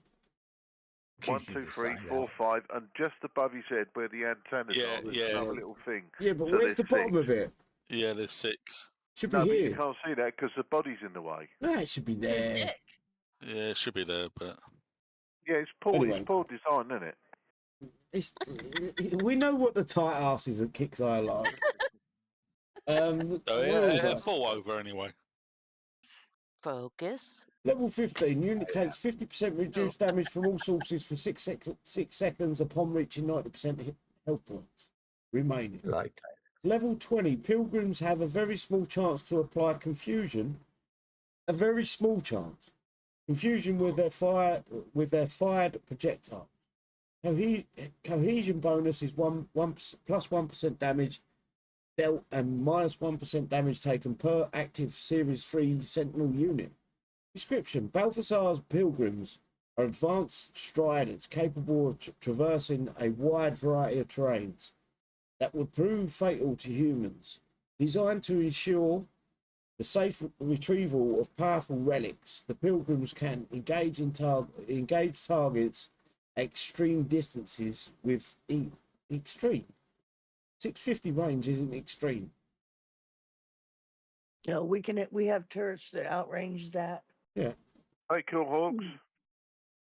1, Gives you 2, the 3, side 4, out. 5, and just above his head where the antennas Yeah, are, there's yeah. another little thing. Yeah, but So where's the there's bottom 6. of it? Yeah, there's 6. Should be No, but you here. can't see that because the body's in the way. No, it should be It's his there. dick. Yeah, it should be there, but Yeah, it's poor Anyway. design, isn't it? We know what the tight asses at Kicks Eye are like. So Where was I? fall over anyway. Focus. Level 15, unit takes 50% reduced Oh. damage from all sources for 6 seconds upon reaching 90% health points remaining. Like Level 20, pilgrims have a very small chance to apply confusion. A very small chance. Confusion with their fired projectile. Cohesion bonus is plus 1% damage dealt and minus 1% damage taken per active Series 3 Sentinel unit. Description: Balthazar's pilgrims are advanced striders capable of traversing a wide variety of terrains that would prove fatal to humans. Designed to ensure the safe retrieval of powerful relics, the pilgrims can engage targets at extreme distances with extreme. 650 range isn't extreme. No, we have turrets that outrange that. Yeah. Hey, cool Hawks.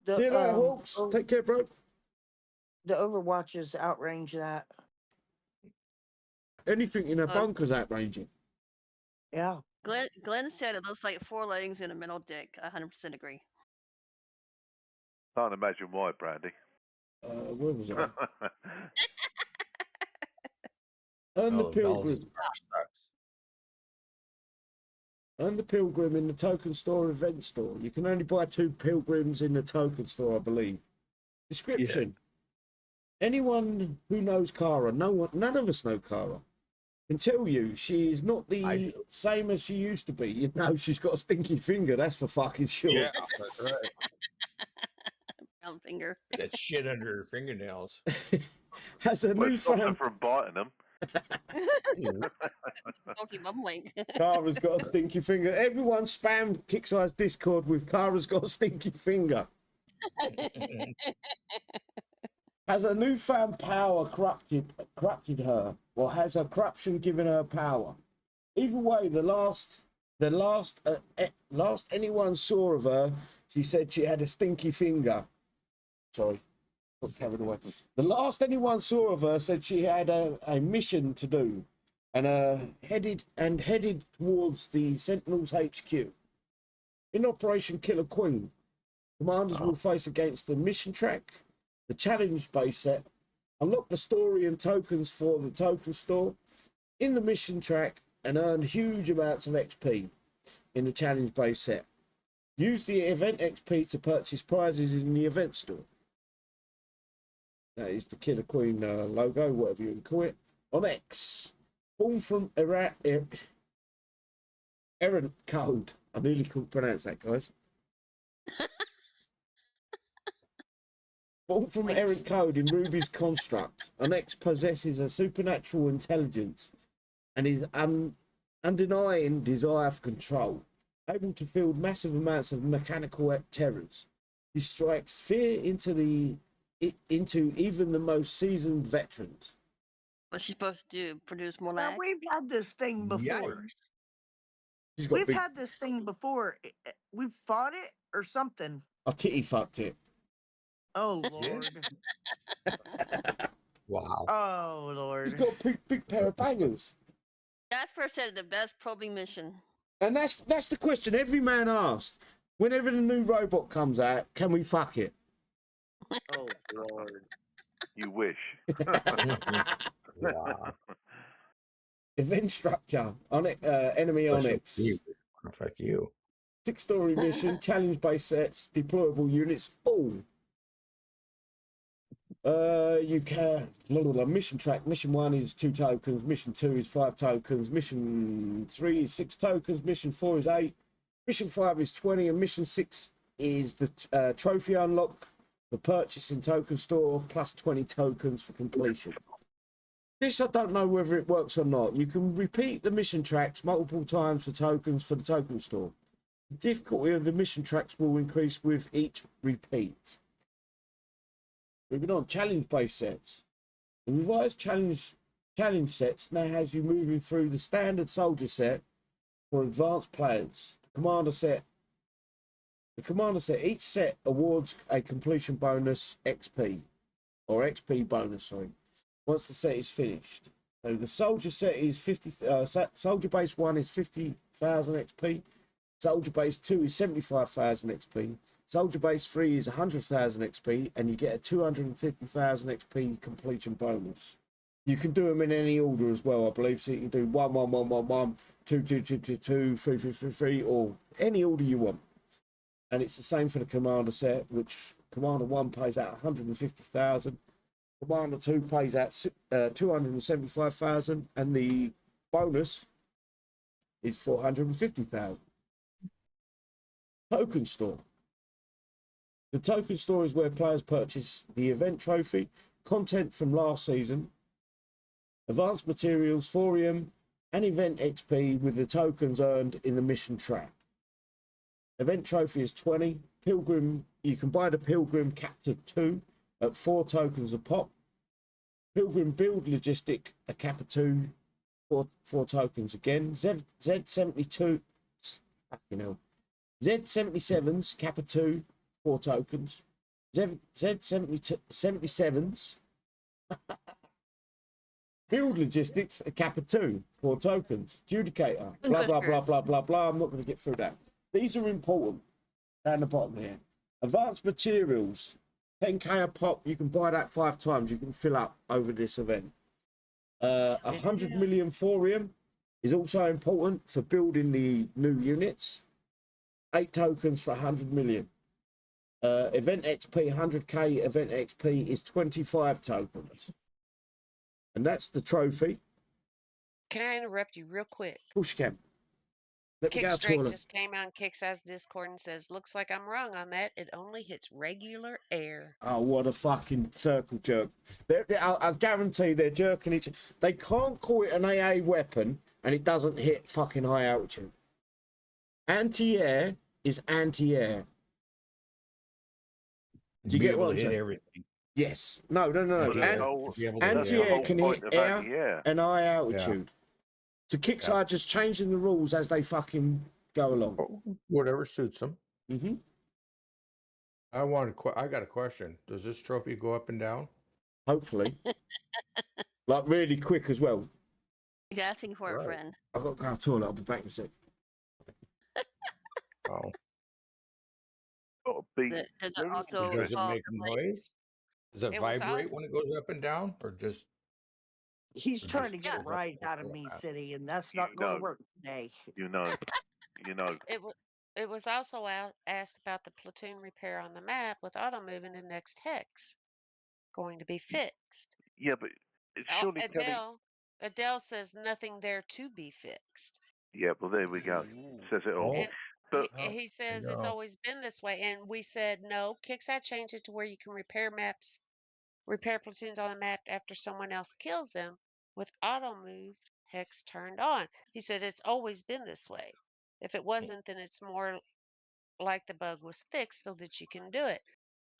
The, See you later, Hawks. o- Take care, bro. the Overwatches outrange that. Anything in a bunker's outranging. Yeah. Glenn said it looks like 4 legs and a metal dick. I 100% agree. Can't imagine why, Brandy. Where was I? And the pilgrim. And the pilgrim in the token store event store. You can only buy 2 pilgrims in the token store, I believe. Description: anyone who knows Kara, none of us know Kara, can tell you she is not the same as she used to be. You know, she's got a stinky finger, that's for fucking sure. Yeah, that's right. Brown finger. That shit under her fingernails. Has a Well, it stops her newfound from biting them. Smoky bubbling. Kara's got a stinky finger. Everyone spam Kickside's Discord with Kara's got a stinky finger. Has a newfound power corrupted her, or has her corruption given her power? Either way, the last anyone saw of her, she said she had a stinky finger. Sorry, got carried away. The last anyone saw of her said she had a mission to do, and headed towards the Sentinels HQ. In Operation Killer Queen, commanders will face against the mission track, the challenge base set, unlock the story and tokens for the token store in the mission track, and earn huge amounts of XP in the challenge base set. Use the event XP to purchase prizes in the event store. That is the Killer Queen logo, whatever you can call it. On X, born from errant code. I nearly couldn't pronounce that, guys. Born from errant code in Ruby's construct, an X possesses a supernatural intelligence and his undenying desire for control, able to field massive amounts of mechanical terrors. He strikes fear into even the most seasoned veterans. What's she supposed to do? Produce more Now, lag? we've had this thing before. She's got We've had this thing before. We've fought it or something. I titty fucked it. Oh, Lord. Wow. Oh, Lord. She's got a big pair of bangers. Jasper said the best probing mission. And that's the question every man asked. Whenever the new robot comes out, can we fuck it? Oh, Lord. You wish. Wow. Event structure on it, enemy Onyx. Fuck you. 6-story mission, challenge base sets, deployable units, all. You can mission track. Mission 1 is 2 tokens. Mission 2 is 5 tokens. Mission 3 is 6 tokens. Mission 4 is 8. Mission 5 is 20, and mission 6 is the trophy unlock, the purchase in token store, plus 20 tokens for completion. This I don't know whether it works or not. You can repeat the mission tracks multiple times for tokens for the token store. The difficulty of the mission tracks will increase with each repeat. Moving on, challenge-based sets. The revised challenge sets now has you moving through the standard soldier set for advanced players. The commander set, each set awards a completion bonus XP. or XP bonus, sorry, once the set is finished. So the soldier set is 50, soldier base 1 is 50,000 XP, soldier base 2 is 75,000 XP, soldier base 3 is 100,000 XP, and you get a 250,000 XP completion bonus. You can do them in any order as well, I believe. So you can do 1, 1, 1, 1, 1, 2, 2, 2, 2, 2, 3, 3, 3, 3, or any order you want. And it's the same for the commander set, which commander 1 pays out 150,000. Commander 2 pays out 275,000, and the bonus is 450,000. Token store. The token store is where players purchase the event trophy, content from last season, advanced materials, Thorium, and event XP with the tokens earned in the mission track. Event trophy is 20. Pilgrim, you can buy the Pilgrim Captive 2 at 4 tokens a pop. Pilgrim Build Logistic, a Kappa 2, 4 tokens again. Z72, fucking hell. Z77's Kappa 2, 4 tokens. Z77's Build Logistics, a Kappa 2, 4 tokens. Judicator, blah, blah, blah, blah, blah, blah. I'm not going to get through that. These are important down the bottom here. Advanced materials, 10k a pop. You can buy that 5 times. You can fill up over this event. 100 million Thorium is also important for building the new units. 8 tokens for 100 million. Event XP, 100k event XP is 25 tokens. And that's the trophy. Can I interrupt you real quick? Of course you can. Let me Kick go to Straight just came on Kick's Discord and says, looks like I'm wrong on that. It only hits regular air. Oh, what a fucking circle jerk. I guarantee they're jerking each. They can't call it an AA weapon and it doesn't hit fucking high altitude. Anti-air is anti-air. Do you get what I'm saying? Everything. Yes. No. Yeah. Anti-air can hit air anti-air. and high altitude. So Kickstarter just changing the rules as they fucking go along. Whatever suits them. Mm-hmm. I got a question. Does this trophy go up and down? Hopefully. Like really quick as well. He's asking for a friend. I've got to go to the toilet. I'll be back in a sec. Oh. Does it also Does it involve make the blade? noise? Does it It was vibrate when it goes up and down, or just? He's Or trying to just get a goes up rise and out of goes me, down? City, and that's not going to work today. You know. It was also asked about the platoon repair on the map with auto moving to next hex going to be fixed. Yeah, but it's surely Adele says nothing there to be fixed. Yeah, well, there we go. Says it all. Oh. And But he says I it's know. always been this way, and we said no. Kicksat changed it to where you can repair platoons on the map after someone else kills them with auto move hex turned on. He said it's always been this way. If it wasn't, then it's more like the bug was fixed so that you can do it.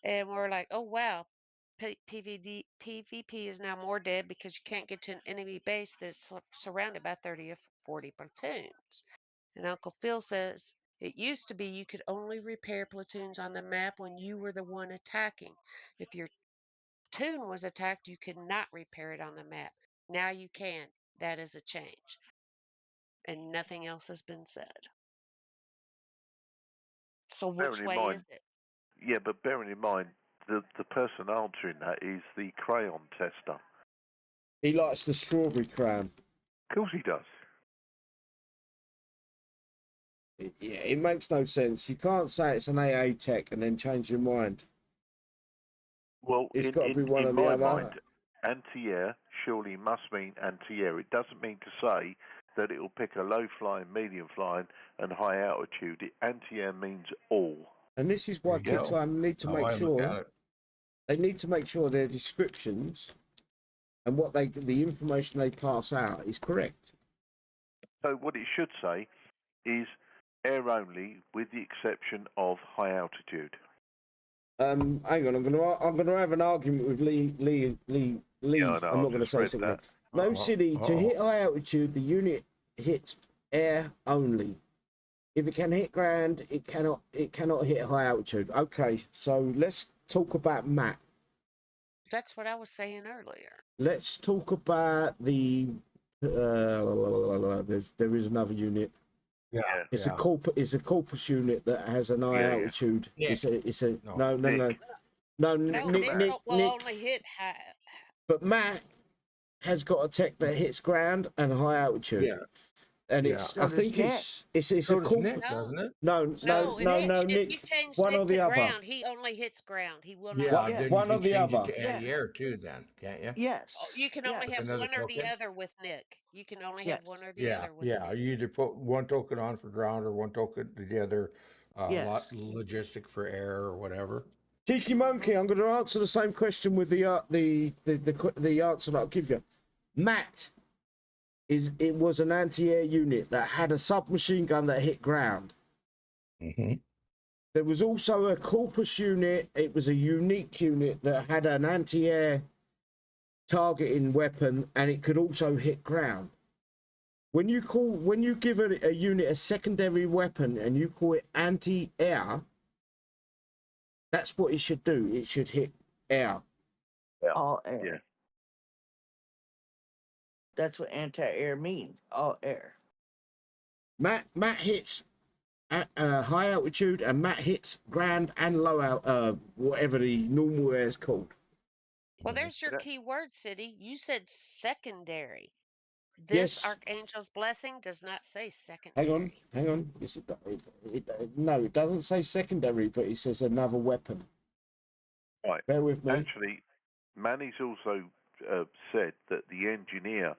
And we're like, oh wow, PvP is now more dead because you can't get to an enemy base that's surrounded by 30 or 40 platoons. And Uncle Phil says it used to be you could only repair platoons on the map when you were the one attacking. If your platoon was attacked, you could not repair it on the map. Now you can. That is a change. And nothing else has been said. So which way is it? Yeah, but bearing in mind, the person answering that is the crayon tester. He likes the strawberry crayon. Of course he does. Yeah, it makes no sense. You can't say it's an AA tech and then change your mind. Well, It's got to be one or in the my other. mind, anti-air surely must mean anti-air. It doesn't mean to say that it will pick a low-flying, medium-flying, and high altitude. Anti-air means all. And this is why Kickstarter need to make sure they need to make sure their descriptions and what the information they pass out is correct. So what it should say is air only, with the exception of high altitude. Hang on, I'm gonna have an argument with Lee. Yeah, I know, I'm not gonna say something. No, City, to hit high altitude, the unit hits air only. If it can hit ground, it cannot hit high altitude. Okay, so let's talk about map. That's what I was saying earlier. Let's talk about the. There is another unit. Yeah. It's yeah. It's a corpus unit that has an high Yeah, yeah. altitude. Nick. It's a No. no. No, Nick, Nick will only hit high. But Matt has got a tech that hits ground and high altitude. Yeah. And Yeah. it's So I does think Nick. it's So a does corpus. Nick, doesn't it? No, If you Nick. change One Nick or the to other. ground, he only hits ground. He will not. Yeah. Yeah. Then One you or can the change other. it to Yeah. anti-air too. Then can't you? Yes. You can yes. only With have another one or the token? other with Nick. You can only Yes. have one or the Yeah. other with Yeah. Nick. You either put one token on for ground or one token to the other. Yes. Lot logistic for air or whatever. Cheeky monkey, I'm going to answer the same question with the answer that I'll give you. Matt was an anti-air unit that had a submachine gun that hit ground. Mm-hmm. There was also a corpus unit. It was a unique unit that had an anti-air targeting weapon, and it could also hit ground. When you give a unit a secondary weapon and you call it anti-air, that's what it should do. It should hit air. All air. Yeah. That's what anti-air means. All air. Matt hits at high altitude, and Matt hits ground and low whatever the normal air is called. Well, there's your Yeah. key word, City. You said secondary. This Yes. Archangel's Blessing does not say secondary. Hang on. No, it doesn't say secondary, but it says another weapon. Right. Bear with me. Actually, Manny's also said that the engineer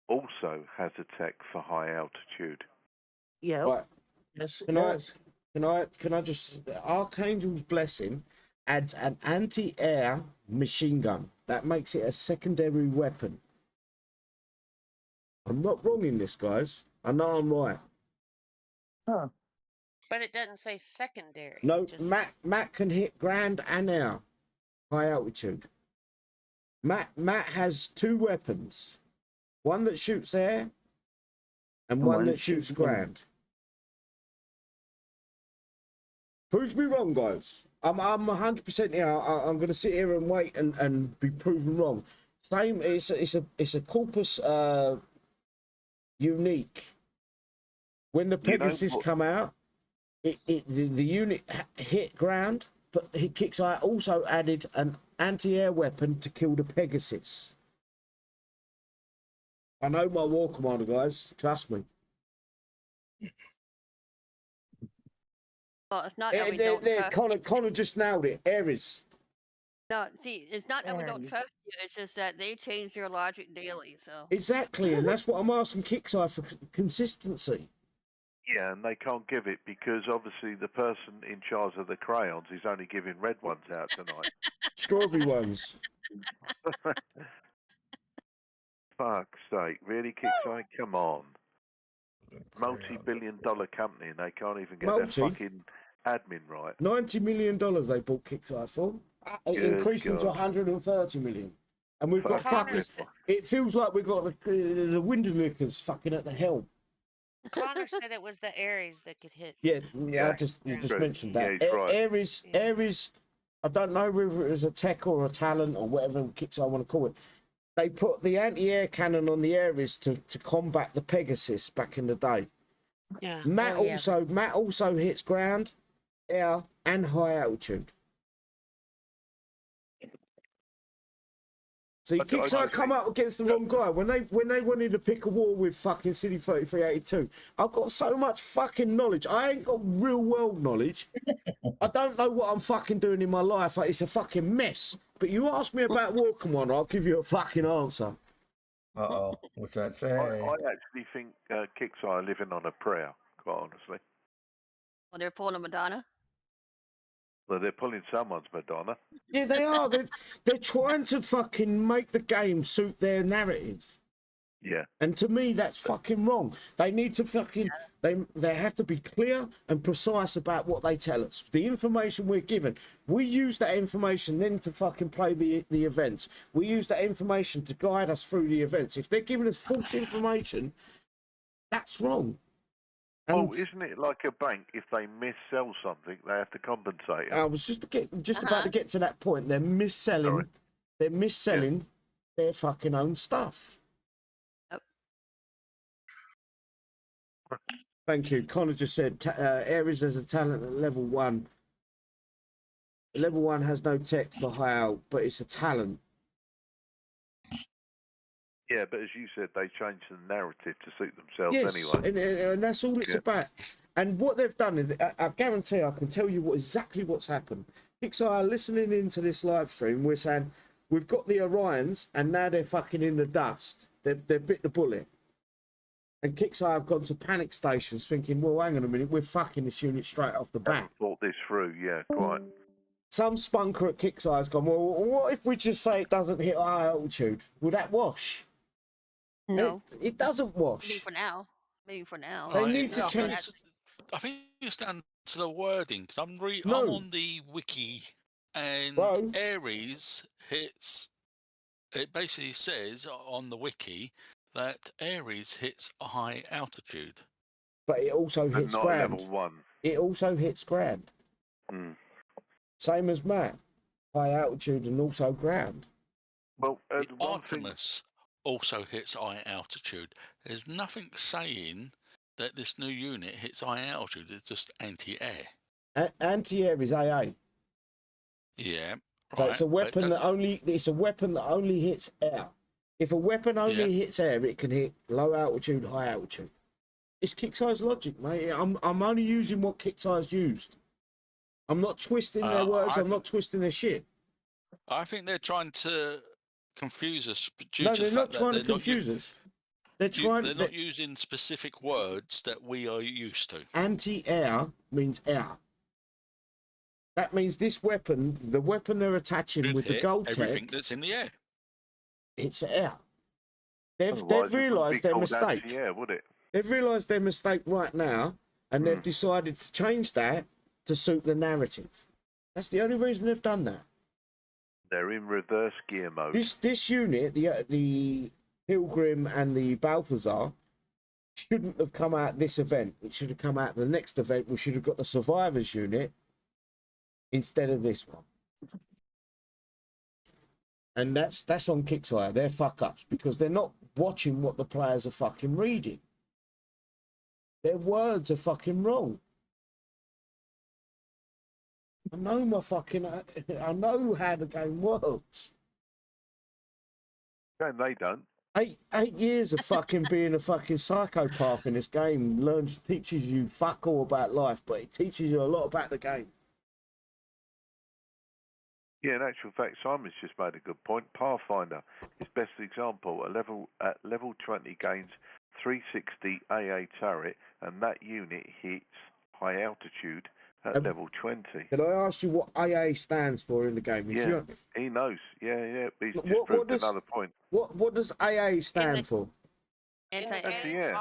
also has a tech for high altitude. Yeah. Right. Yes, it Can I- does. Can I just Archangel's Blessing adds an anti-air machine gun. That makes it a secondary weapon. I'm not wrong in this, guys. I know I'm right. Huh. But it doesn't say secondary. No, It just Matt can hit ground and air, high altitude. Matt has two weapons, one that shoots air, and one that shoots ground. Prove me wrong, guys. I'm 100% here. I'm going to sit here and wait and be proven wrong. Same. It's a corpus unique. When the Pegasus come out, the unit hit ground, but Kixeye also added an anti-air weapon to kill the Pegasus. I know my war commander, guys. Trust me. Well, it's not that we don't trust. Connor just nailed it. Ares. No, see, it's not that we don't And- trust you. It's just that they change their logic daily. So Exactly, and that's what I'm asking Kixeye for consistency. Yeah, and they can't give it because obviously the person in charge of the crayons is only giving red ones out tonight. Strawberry ones. Fuck's sake, really, Kickside? Come on. Multi-billion-dollar company and they can't even get their fucking admin right. $90 million they bought Kixeye for. Increasing to 130 million. And we've got fucking... It feels like we've got the Winderlickers fucking at the helm. Connor said it was the Aries that could hit. Yeah, Yeah, I just true. mentioned Yeah, that. he's right. Ares, I don't know whether it was a tech or a talent or whatever Kixeye want to call it. They put the anti-air cannon on the Ares to combat the Pegasus back in the day. Yeah. Matt Oh, yeah. Matt also hits ground, air, and high altitude. See, Kixeye come up against the wrong guy. When they wanted to pick a war with fucking City 3382, I've got so much fucking knowledge. I ain't got real world knowledge. I don't know what I'm fucking doing in my life. It's a fucking mess. But you ask me about War Commander, I'll give you a fucking answer. Uh-oh. What's that say? I actually think Kixeye are living on a prayer, quite honestly. well, they're pulling a Madonna. Well, they're pulling someone's Madonna. Yeah, they are. They're trying to fucking make the game suit their narrative. Yeah. And to me, that's fucking wrong. They need to fucking... They have to be clear and precise about what they tell us. The information we're given, we use that information then to fucking play the events. We use that information to guide us through the events. If they're giving us false information, that's wrong. Oh, isn't it like a bank? If they mis-sell something, they have to compensate. I was just about to get to that point. They're mis-selling they're mis-selling their fucking own stuff. Yep. Thank you. Connor just said Ares has a talent at level 1. Level 1 has no tech for high out, but it's a talent. Yeah, but as you said, they changed the narrative to suit themselves Yes, anyway. and that's all it's about. And what they've done is, I guarantee I can tell you exactly what's happened. Pixar are listening into this live stream. We're saying we've got the Orions, and now they're fucking in the dust. They've bit the bullet. And Kixeye have gone to panic stations, thinking, "Well, hang on a minute, we're fucking this unit straight off the bat." Thought this through, yeah, quite. Some spunker at Kixeye has gone, "Well, what if we just say it doesn't hit high altitude? Will that wash?" No, It doesn't wash. maybe for now. Maybe for now. They need to I think change. I think it's down to the wording because I'm No. on the wiki, and Bro. Ares hits. It basically says on the wiki that Ares hits a high altitude. But it also But hits not ground. level 1. It also hits ground. Mm. Same as Matt. High altitude and also ground. Well, The the one thing, Artemis also hits high altitude. There's nothing saying that this new unit hits high altitude. It's just anti-air. Anti-air is AA. Yeah. So Right, it's a weapon that only hits air. If a weapon only hits air, it can hit low altitude, high altitude. It's Kixeye's logic, mate. I'm only using what Kixeye's used. I'm not twisting their words. I'm not twisting their shit. I think they're trying to confuse us due No, to they're the not fact that trying to they're not confuse us. They're not using specific words that we are used to. Anti-air means air. That means this weapon, the weapon they're attaching Should with the hit gold everything tech, that's in the air. it's air. They've otherwise it wouldn't be realised their called mistake. anti-air, would it? They've realised their mistake right now, and they've decided to change that to suit the narrative. That's the only reason they've done that. They're in reverse gear mode. This unit, the Pilgrim and the Balthazar, shouldn't have come out this event. It should have come out the next event. We should have got the Survivors unit instead of this one. And that's on Kixeye. They're fuck ups because they're not watching what the players are fucking reading. Their words are fucking wrong. I know I know how the game works. And they don't. 8 years of fucking being a fucking psychopath in this game teaches you fuck all about life, but it teaches you a lot about the game. Yeah, in actual fact, Simon's just made a good point. Pathfinder is best example. At level 20 gains 360 AA turret, and that unit hits high altitude at level 20. Can I ask you what AA stands for in the game? Yeah, he knows. Yeah. But he's just proved another point. What does AA stand for? Anti-air.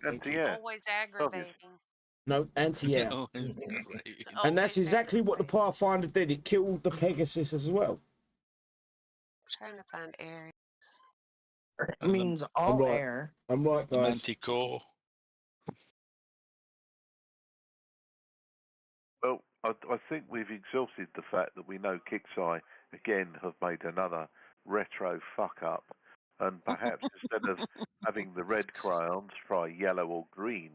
Anti-air. Always aggravating. No, anti-air. And that's exactly what the Pathfinder did. It killed the Pegasus as well. Trying to find Ares. It means all air. I'm right, guys. Manticore. Well, I think we've exhausted the fact that we know Kixeye, again, have made another retro fuck-up. And perhaps instead of having the red crayons, try yellow or green.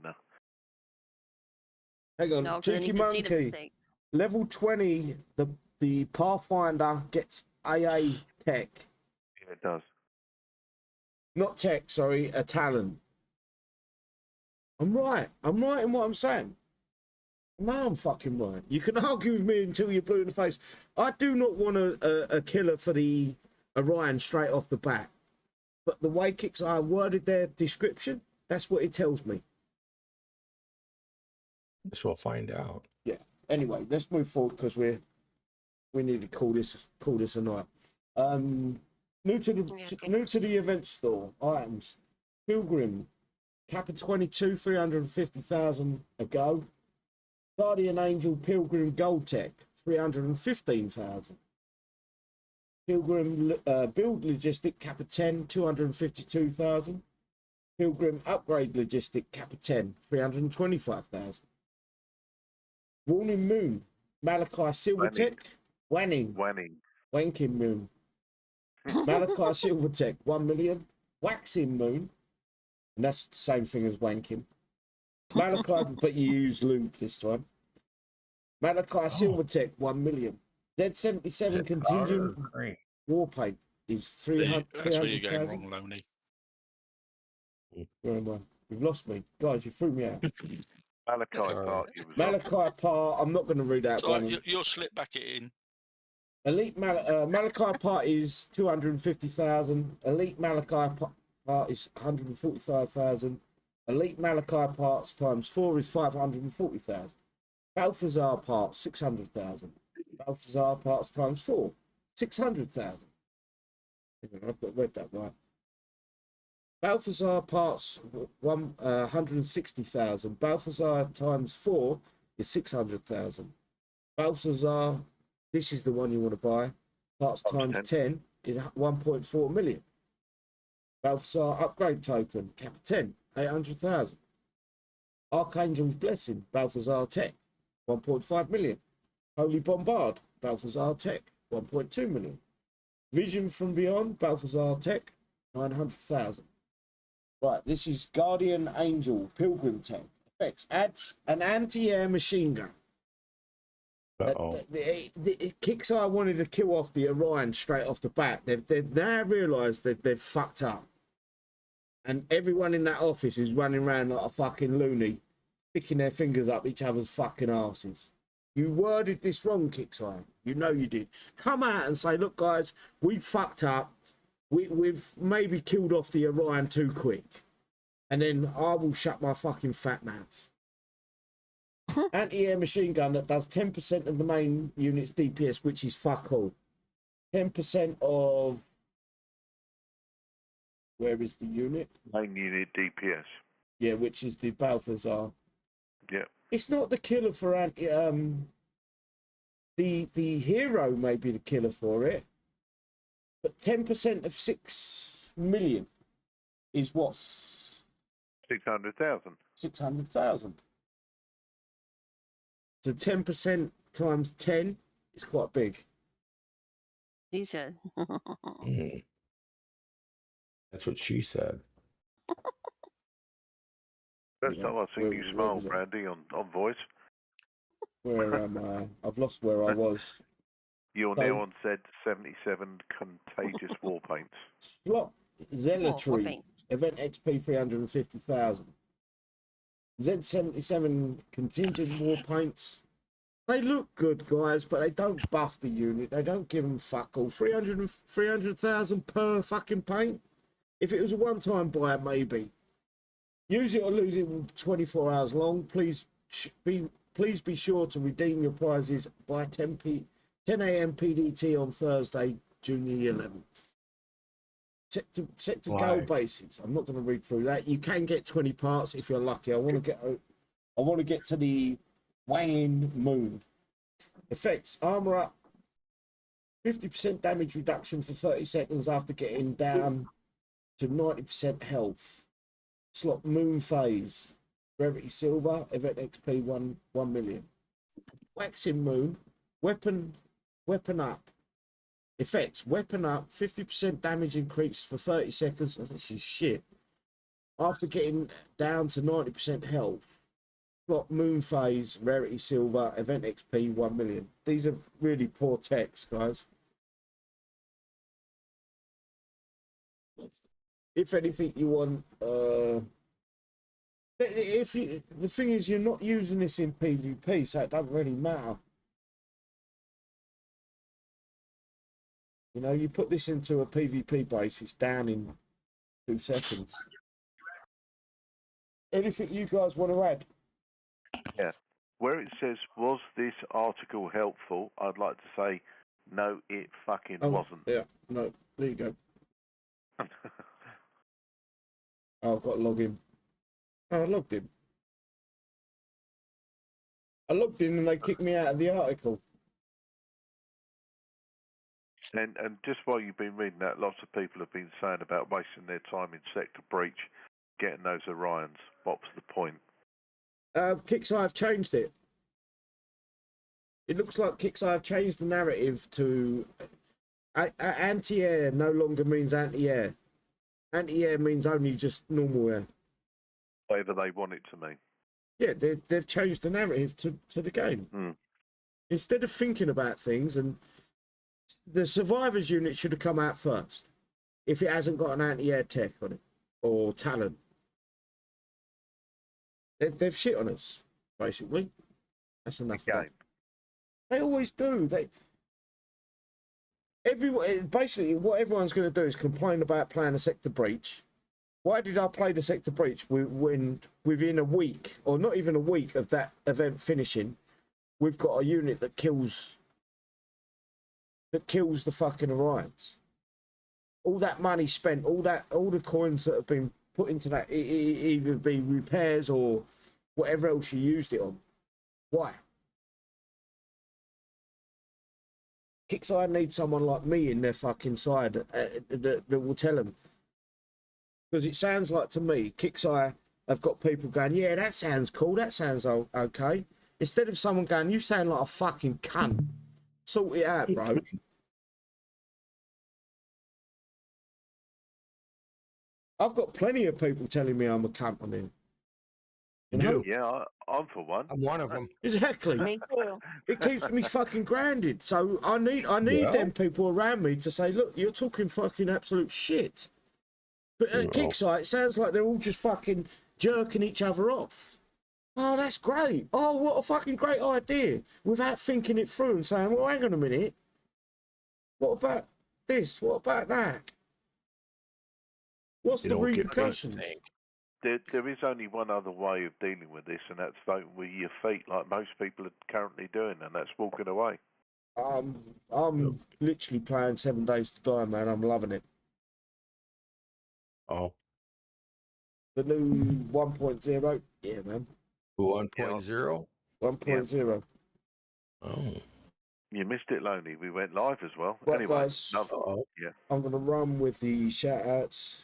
Hang on, No, 'cause then Cheeky you can see the Monkey. mistakes. Level 20, the Pathfinder gets AA tech. Yeah, it does. Not tech, sorry, a talent. I'm right in what I'm saying. No, I'm fucking right. You can argue with me until you're blue in the face. I do not want a killer for the Orion straight off the bat. But the way Kixeye worded their description, that's what it tells me. Guess we'll find out. Yeah. Anyway, let's move forward because we need to call this a night. New to the event store items. Pilgrim, Kappa 22, 350,000 a go. Guardian Angel Pilgrim Gold Tech, 315,000. Pilgrim Build Logistic Kappa 10, 252,000. Pilgrim Upgrade Logistic Kappa 10, 325,000. Warning Moon Malachi Silvertech, Wanking Moon, Malachi Silvertech, 1 million. Waxing Moon, and that's the same thing as wanking. Malachi, but you use lube this time. Malachi Silvertech, 1 million. Z77 contingent war paint is 300. That's where you're going wrong, Loney. Where am I? You've lost me, guys. You threw me out. Malachi Sorry. part. You was Malachi Part. I'm not going to read that So one. you'll slip back it in. Elite Malachi Part is 250,000. Elite Malachi Part is 145,000. Elite Malachi Parts times 4 is 540,000. Balthazar Parts 600,000. Balthazar Parts times 4 600,000. I've got read that right. Balthazar Parts 160,000. Balthazar times 4 is 600,000. Balthazar, this is the one you want to buy. Parts times 10 is 1.4 million. Balthazar upgrade token, cap 10, 800,000. Archangel's Blessing, Balthazar Tech, 1.5 million. Holy Bombard, Balthazar Tech, 1.2 million. Vision from Beyond, Balthazar Tech, 900,000. Right, this is Guardian Angel, Pilgrim Tech. Effects, adds an anti-air machine gun. Kixeye wanted to kill off the Orion straight off the bat. They've now realised that they've fucked up. And everyone in that office is running around like a fucking loony, sticking their fingers up each other's fucking asses. You worded this wrong, Kixeye. You know you did. Come out and say, look, guys, we fucked up. We've maybe killed off the Orion too quick. And then I will shut my fucking fat mouth. Anti-air machine gun that does 10% of the main unit's DPS, which is fuck all. 10% of... Where is the unit? main unit DPS. Yeah, which is the Balthazar. Yeah. It's not the killer for anti... The hero may be the killer for it. But 10% of 6 million is what? 600,000. 600,000. So 10% times 10 is quite big. He said. That's what she said. First Yeah. time I've seen Where- you where smile, was it? Brandy, on voice. Where am I? I've lost where I was. You're So- now on Z77 contagious war paints. Slot Zealotry. paint. Event XP 350,000. Z77 contingent war paints. They look good, guys, but they don't buff the unit. They don't give them fuck all. 300,000 per fucking paint. If it was a one-time buy, maybe. Use it or lose it 24 hours long. Please be sure to redeem your prizes by 10 a.m. PDT on Thursday, June the 11th. Set to goal bases. I'm not going to read through that. You can get 20 parts if you're lucky. I want to get to the Wanging Moon. Effects: armor up, 50% damage reduction for 30 seconds after getting down to 90% health. Slot Moon Phase, Rarity Silver, Event XP 1 million. Waxing Moon, weapon up. Effects: weapon up, 50% damage increase for 30 seconds. Oh, this is shit. After getting down to 90% health. Slot Moon Phase, Rarity Silver, Event XP 1 million. These are really poor text, guys. If anything, you want... the thing is, you're not using this in PvP, so it doesn't really matter. You know, you put this into a PvP base, it's down in 2 seconds. Anything you guys want to add? Yeah. Where it says, was this article helpful? I'd like to say, no, it fucking wasn't. Yeah, no, there you go. Oh, I've got to log in. Oh, I logged in. I logged in and they kicked me out of the article. And just while you've been reading that, lots of people have been saying about wasting their time in Sector Breach, getting those Orions. What was the point? Kixeye have changed it. It looks like Kixeye have changed the narrative to... Anti-air no longer means anti-air. Anti-air means only just normal air. Whatever they want it to mean. Yeah, they've changed the narrative to the game. Instead of thinking about things, and the survivors unit should have come out first if it hasn't got an anti-air tech on it or talent. They've shit on us, basically. That's enough. Of that. They always do. Basically, what everyone's going to do is complain about playing a sector breach. Why did I play the sector breach when within a week, or not even a week of that event finishing, we've got a unit that kills the fucking Orions? All that money spent, all the coins that have been put into that, either be repairs or whatever else you used it on. Why? KIXEYE need someone like me in their fucking side that will tell them. Because it sounds like to me, KIXEYE have got people going, yeah, that sounds cool, that sounds okay. Instead of someone going, you sound like a fucking cunt. Sort it out, bro. I've got plenty of people telling me I'm a cunt on him. You know? Yeah, I'm for one. I'm one of them. Exactly. Me too. It keeps me fucking grounded. So I need them people around me to say, look, you're talking fucking absolute shit. But at KIXEYE, it sounds like they're all just fucking jerking each other off. Oh, that's great. Oh, what a fucking great idea. Without thinking it through and saying, well, hang on a minute. What about this? What about that? What's the repercussions? There is only one other way of dealing with this, and that's voting with your feet, like most people are currently doing, and that's walking away. I'm literally playing 7 Days to Die, man. I'm loving it. Oh. The new 1.0. Yeah, man. 1.0? 1.0. Oh. You missed it, Loney. We went live as well. Right, anyway, guys. yeah. I'm going to run with the shout-outs.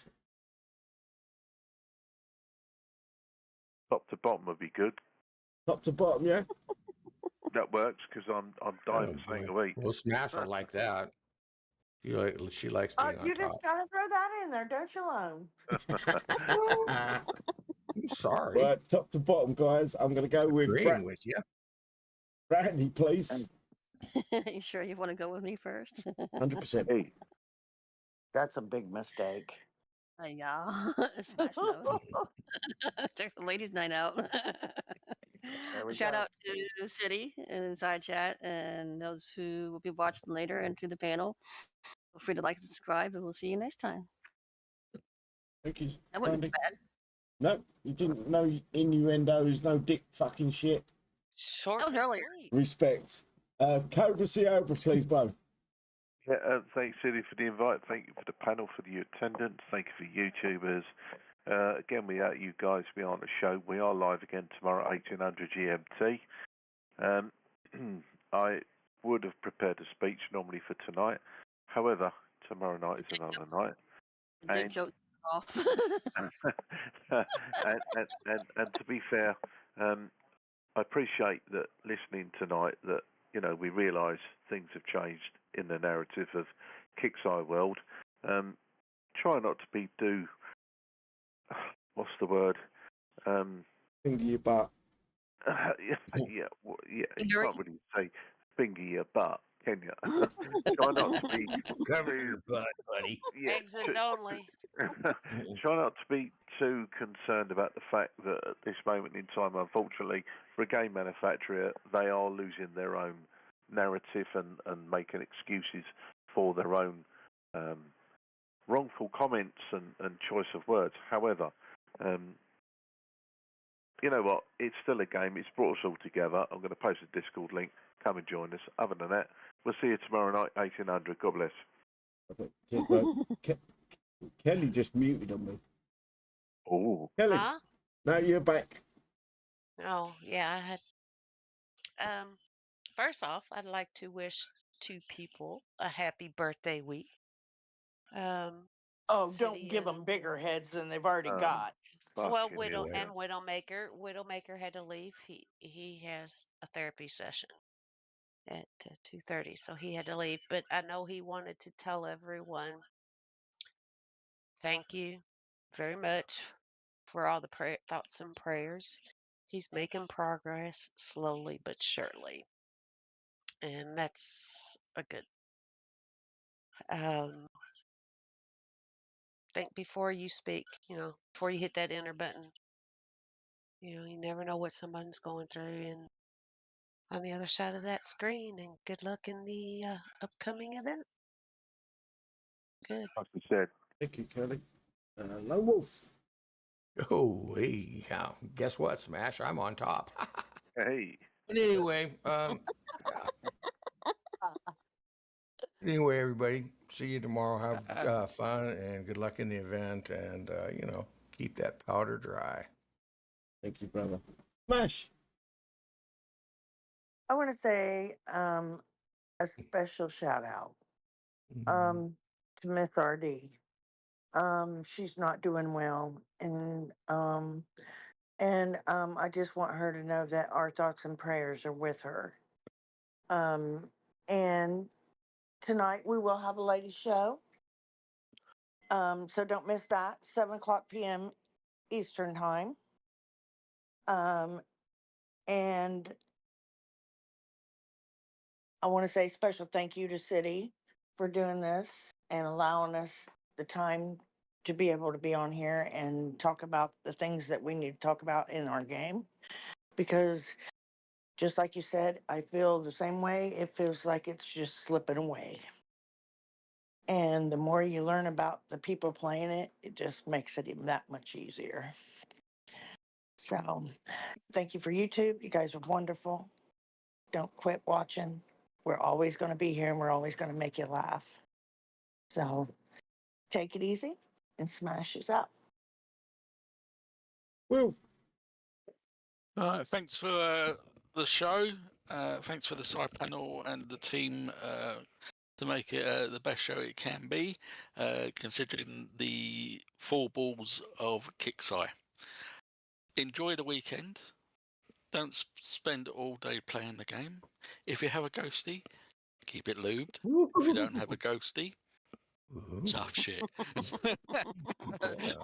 Top to bottom would be good. Top to bottom, yeah? That works because I'm dying for something to eat. We'll smash her like that. She likes being on You top. just gotta throw that in there, don't you, Lone? I'm sorry. Right, top to bottom, guys. I'm going to go with with you. Brandy, please. You sure you want to go with me first? 100%. Hey, That's a big mistake. Yeah, smash those. Check the ladies' night out. There we Shout go. out to City in side chat and those who will be watching later and to the panel. Feel free to like and subscribe, and we'll see you next time. Thank you, That wasn't Brandy. bad. No, you didn't. No innuendos, no dick fucking shit. Short That was and earlier. sweet. Respect. Cobra Ciobra, please, bro. yeah, thanks, Silly, for the invite. Thank you for the panel, for the attendance. Thank you for YouTubers. Again, without you guys, we aren't a show. We are live again tomorrow at 1800 GMT. I would have prepared a speech normally for tonight. However, tomorrow night is another night. Dick jokes off. and to be fair, I appreciate that listening tonight that, you know, we realise things have changed in the narrative of KIXEYE world. Try not to be what's the word? Finger your butt. You can't really say finger your butt, can you? Try not to be Cover your butt, buddy. Exit only. Try not to be too concerned about the fact that at this moment in time, unfortunately, for a game manufacturer, they are losing their own narrative and making excuses for their own wrongful comments and choice of words. However, you know what? It's still a game. It's brought us all together. I'm going to post a Discord link. Come and join us. Other than that, we'll see you tomorrow night, 1800. God bless. Okay, cheers, bro. Kelly just muted on me. Oh. Kelly, Huh? now you're back. Oh, yeah, I had. First off, I'd like to wish 2 people a happy birthday week. Oh, don't City give them and bigger heads than they've already got. well, Fucking Widow hell. and Widowmaker. Widowmaker had to leave. He has a therapy session. at 2:30, so he had to leave. But I know he wanted to tell everyone thank you very much for all the thoughts and prayers. He's making progress slowly but surely, and that's a good. Um, think before you speak. Before you hit that enter button. You never know what someone's going through, and on the other side of that screen. And good luck in the upcoming event. Good. Like I said, Thank you, Kelly. Lone Wolf. Oh, hey, yeah. Guess what, Smash? I'm on top. hey, But anyway, yeah. Anyway, everybody, see you tomorrow. Have fun and good luck in the event, and keep that powder dry. Thank you, brother. Smash. I want to say a special shout out to Miss RD. She's not doing well, and I just want her to know that our thoughts and prayers are with her. And tonight we will have a ladies show. So don't miss that. 7:00 p.m. Eastern time. And I want to say special thank you to City for doing this and allowing us the time to be able to be on here and talk about the things that we need to talk about in our game. Because just like you said, I feel the same way. It feels like it's just slipping away. And the more you learn about the people playing it, it just makes it even that much easier. So thank you for YouTube. You guys are wonderful. Don't quit watching. We're always going to be here and we're always going to make you laugh. So take it easy and smash us up. Will. Thanks for the show. Thanks for the side panel and the team to make it the best show it can be, considering the 4 balls of Kicksai. Enjoy the weekend. Don't spend all day playing the game. If you have a ghostie, keep it lubed. If you don't have a ghostie, tough shit.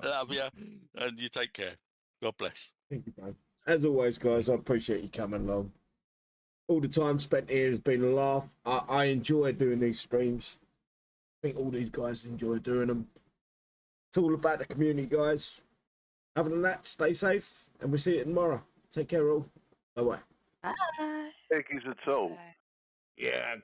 Love ya, and you take care. God bless. Thank you, bro. As always, guys, I appreciate you coming along. All the time spent here has been a laugh. I enjoy doing these streams. I think all these guys enjoy doing them. It's all about the community, guys. Other than that, stay safe, and we'll see you tomorrow. Take care, all. Bye-bye. Bye. thank you at all. Bye. Yeah,